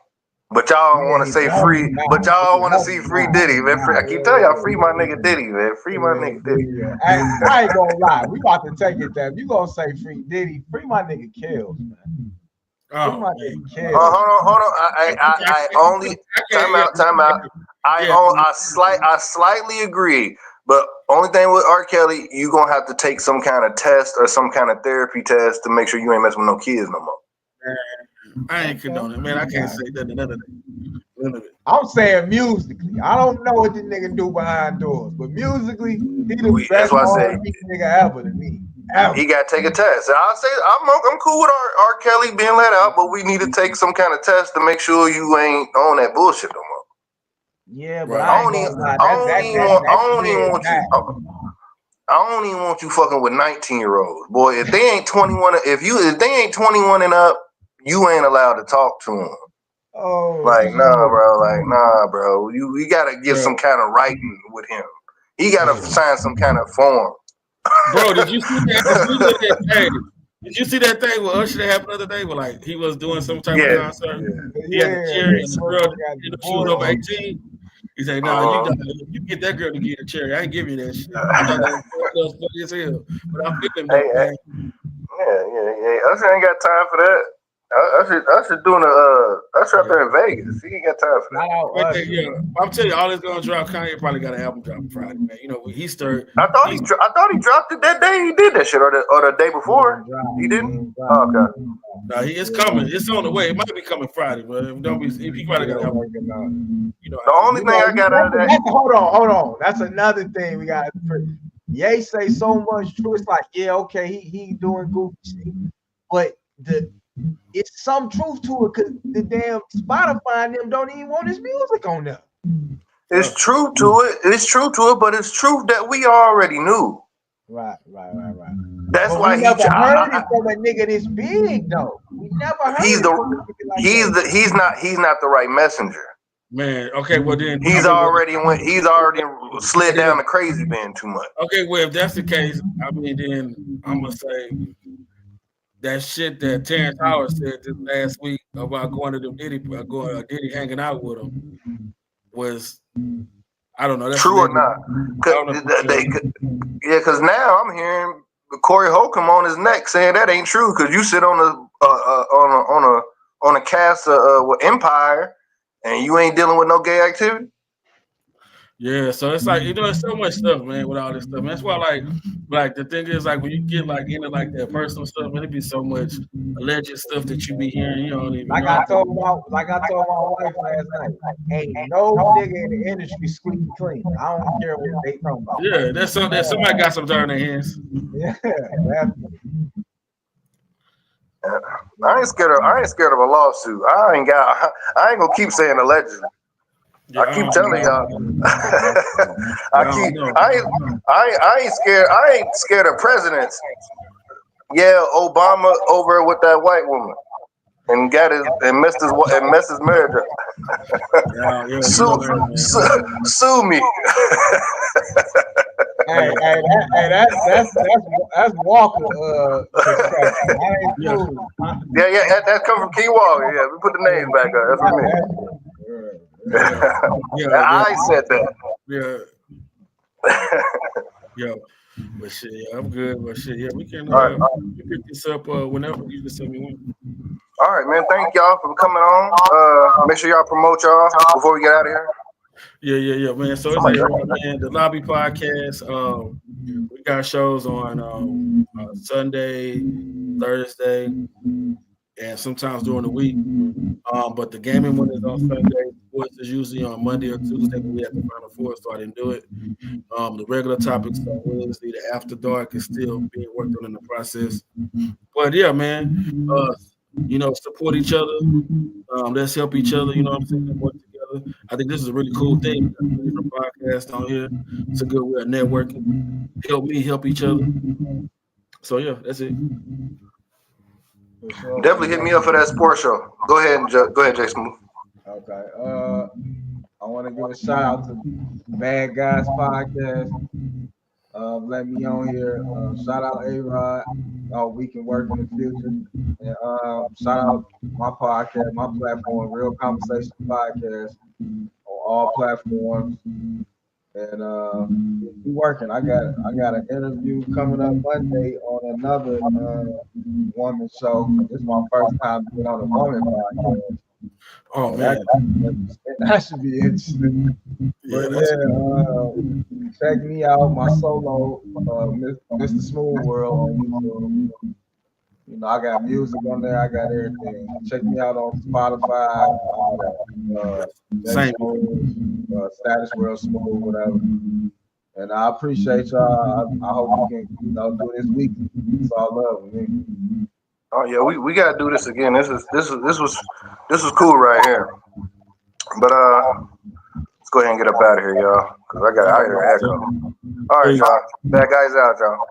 But y'all want to say free. But y'all want to see free Diddy, man. I keep telling y'all, free my nigga Diddy, man. Free my nigga Diddy. I ain't gonna lie. We about to take it there. You gonna say free Diddy? Free my nigga Kills, man. Oh, hold on. I only time out. I slightly agree, but only thing with R. Kelly, you gonna have to take some kind of test or some kind of therapy test to make sure you ain't messing with no kids no more. I ain't condoning, man. I can't say none of it. I'm saying musically. I don't know what this nigga do behind doors, but musically, he the best nigga ever to me. Ever. He got to take a test. I'll say I'm cool with R. Kelly being let out, but we need to take some kind of test to make sure you ain't on that bullshit no more. Yeah, but I don't even want you fucking with 19-year-olds, boy. If they ain't 21, if they ain't 21 and up, you ain't allowed to talk to them. Oh, nah, bro. You gotta give some kind of writing with him. He gotta sign some kind of form. Bro, did you see that? Did you see that thing with Usher that happened the other day? Where like he was doing some type of concert. He had a chair and the girl, she was over 18. He said, "No, you get that girl to get a chair. I ain't give you that shit." I thought that was funny as hell. But I feel him, man. Yeah. Usher ain't got time for that. Usher doing Usher up there in Vegas. He ain't got time for that. I'm telling you, all this gonna drop. Kanye probably got an album dropping Friday, man. You know, he stirred. I thought he dropped it that day. He did that shit, or the day before. He didn't. Oh, okay. No, it's coming. It's on the way. It might be coming Friday, but he probably got an album. You know, the only thing I got out of that. Hold on. That's another thing we got. Ye say so much true. It's like, yeah, okay, he doing goofy shit, but it's some truth to it because the damn Spotify and them don't even want his music on there. It's true to it. It's true to it, but it's truth that we already knew. Right. That's but why we never heard it from a nigga this big though. We never heard he's not the right messenger. Man, okay, well then he's already slid down the crazy band too much. Okay, well if that's the case, I mean then I'm gonna say that shit that Terrence Howard said this last week about going to them Diddy hanging out with him was, I don't know. That's true or not? Because now I'm hearing Corey Holcomb on his neck saying that ain't true because you sit on a cast with Empire and you ain't dealing with no gay activity. Yeah, so it's like, you know, there's so much stuff, man, with all this stuff. Man. That's why, like the thing is, like when you get like into like that personal stuff, man, it be so much alleged stuff that you be hearing. You don't even know. I told my wife last night, ain't no nigga in the industry squeaky clean. I don't care what they talking about. Yeah, there's somebody got some dirt in their hands. Yeah, definitely. I ain't scared of a lawsuit. I ain't gonna keep saying allegedly. Yeah, I keep telling y'all. I ain't scared. I ain't scared of presidents. Yeah, Obama over with that white woman and messed his marriage up. Sue me. Hey, that's Walker. That's come from King Walker. Yeah, we put the names back up. That's what I mean. I said that. Yeah. But shit, I'm good. But shit, we can pick this up whenever you just send me one. All right, man. Thank y'all for coming on. Make sure y'all promote y'all before we get out of here. Yeah, man. So it's man, the Lobby Podcast. We got shows on Sunday, Thursday, and sometimes during the week. But the gaming one is on Sunday. Sports is usually on Monday or Tuesday, but we have the Final Four, so I didn't do it. The regular topics on Wednesday, the After Dark is still being worked on in the process. But yeah, man, support each other. Let's help each other. You know what I'm saying? Work together. I think this is a really cool thing. We got different podcasts on here. It's a good way of networking. Help me, help each other. So yeah, that's it. Definitely hit me up for that sports show. Go ahead, Jay Smooth. Okay. I want to give a shout out to Bad Guys Podcast. Let me on here. Shout out A-Rod. We can work in the future. And shout out my podcast, my platform, Real Conversation Podcast, on all platforms. And we working. I got an interview coming up Monday on another woman show. This is my first time being on a woman podcast. Oh man, that should be interesting. But check me out, my solo, Mr. Smooth World on YouTube. You know, I got music on there. I got everything. Check me out on Spotify, Same. Status World Smooth, whatever. And I appreciate y'all. I hope we can, do this week. It's all love with me. Oh yeah, we gotta do this again. This was cool right here. But let's go ahead and get up out of here, y'all, because I gotta echo. All right, y'all. Bad Guys out, y'all.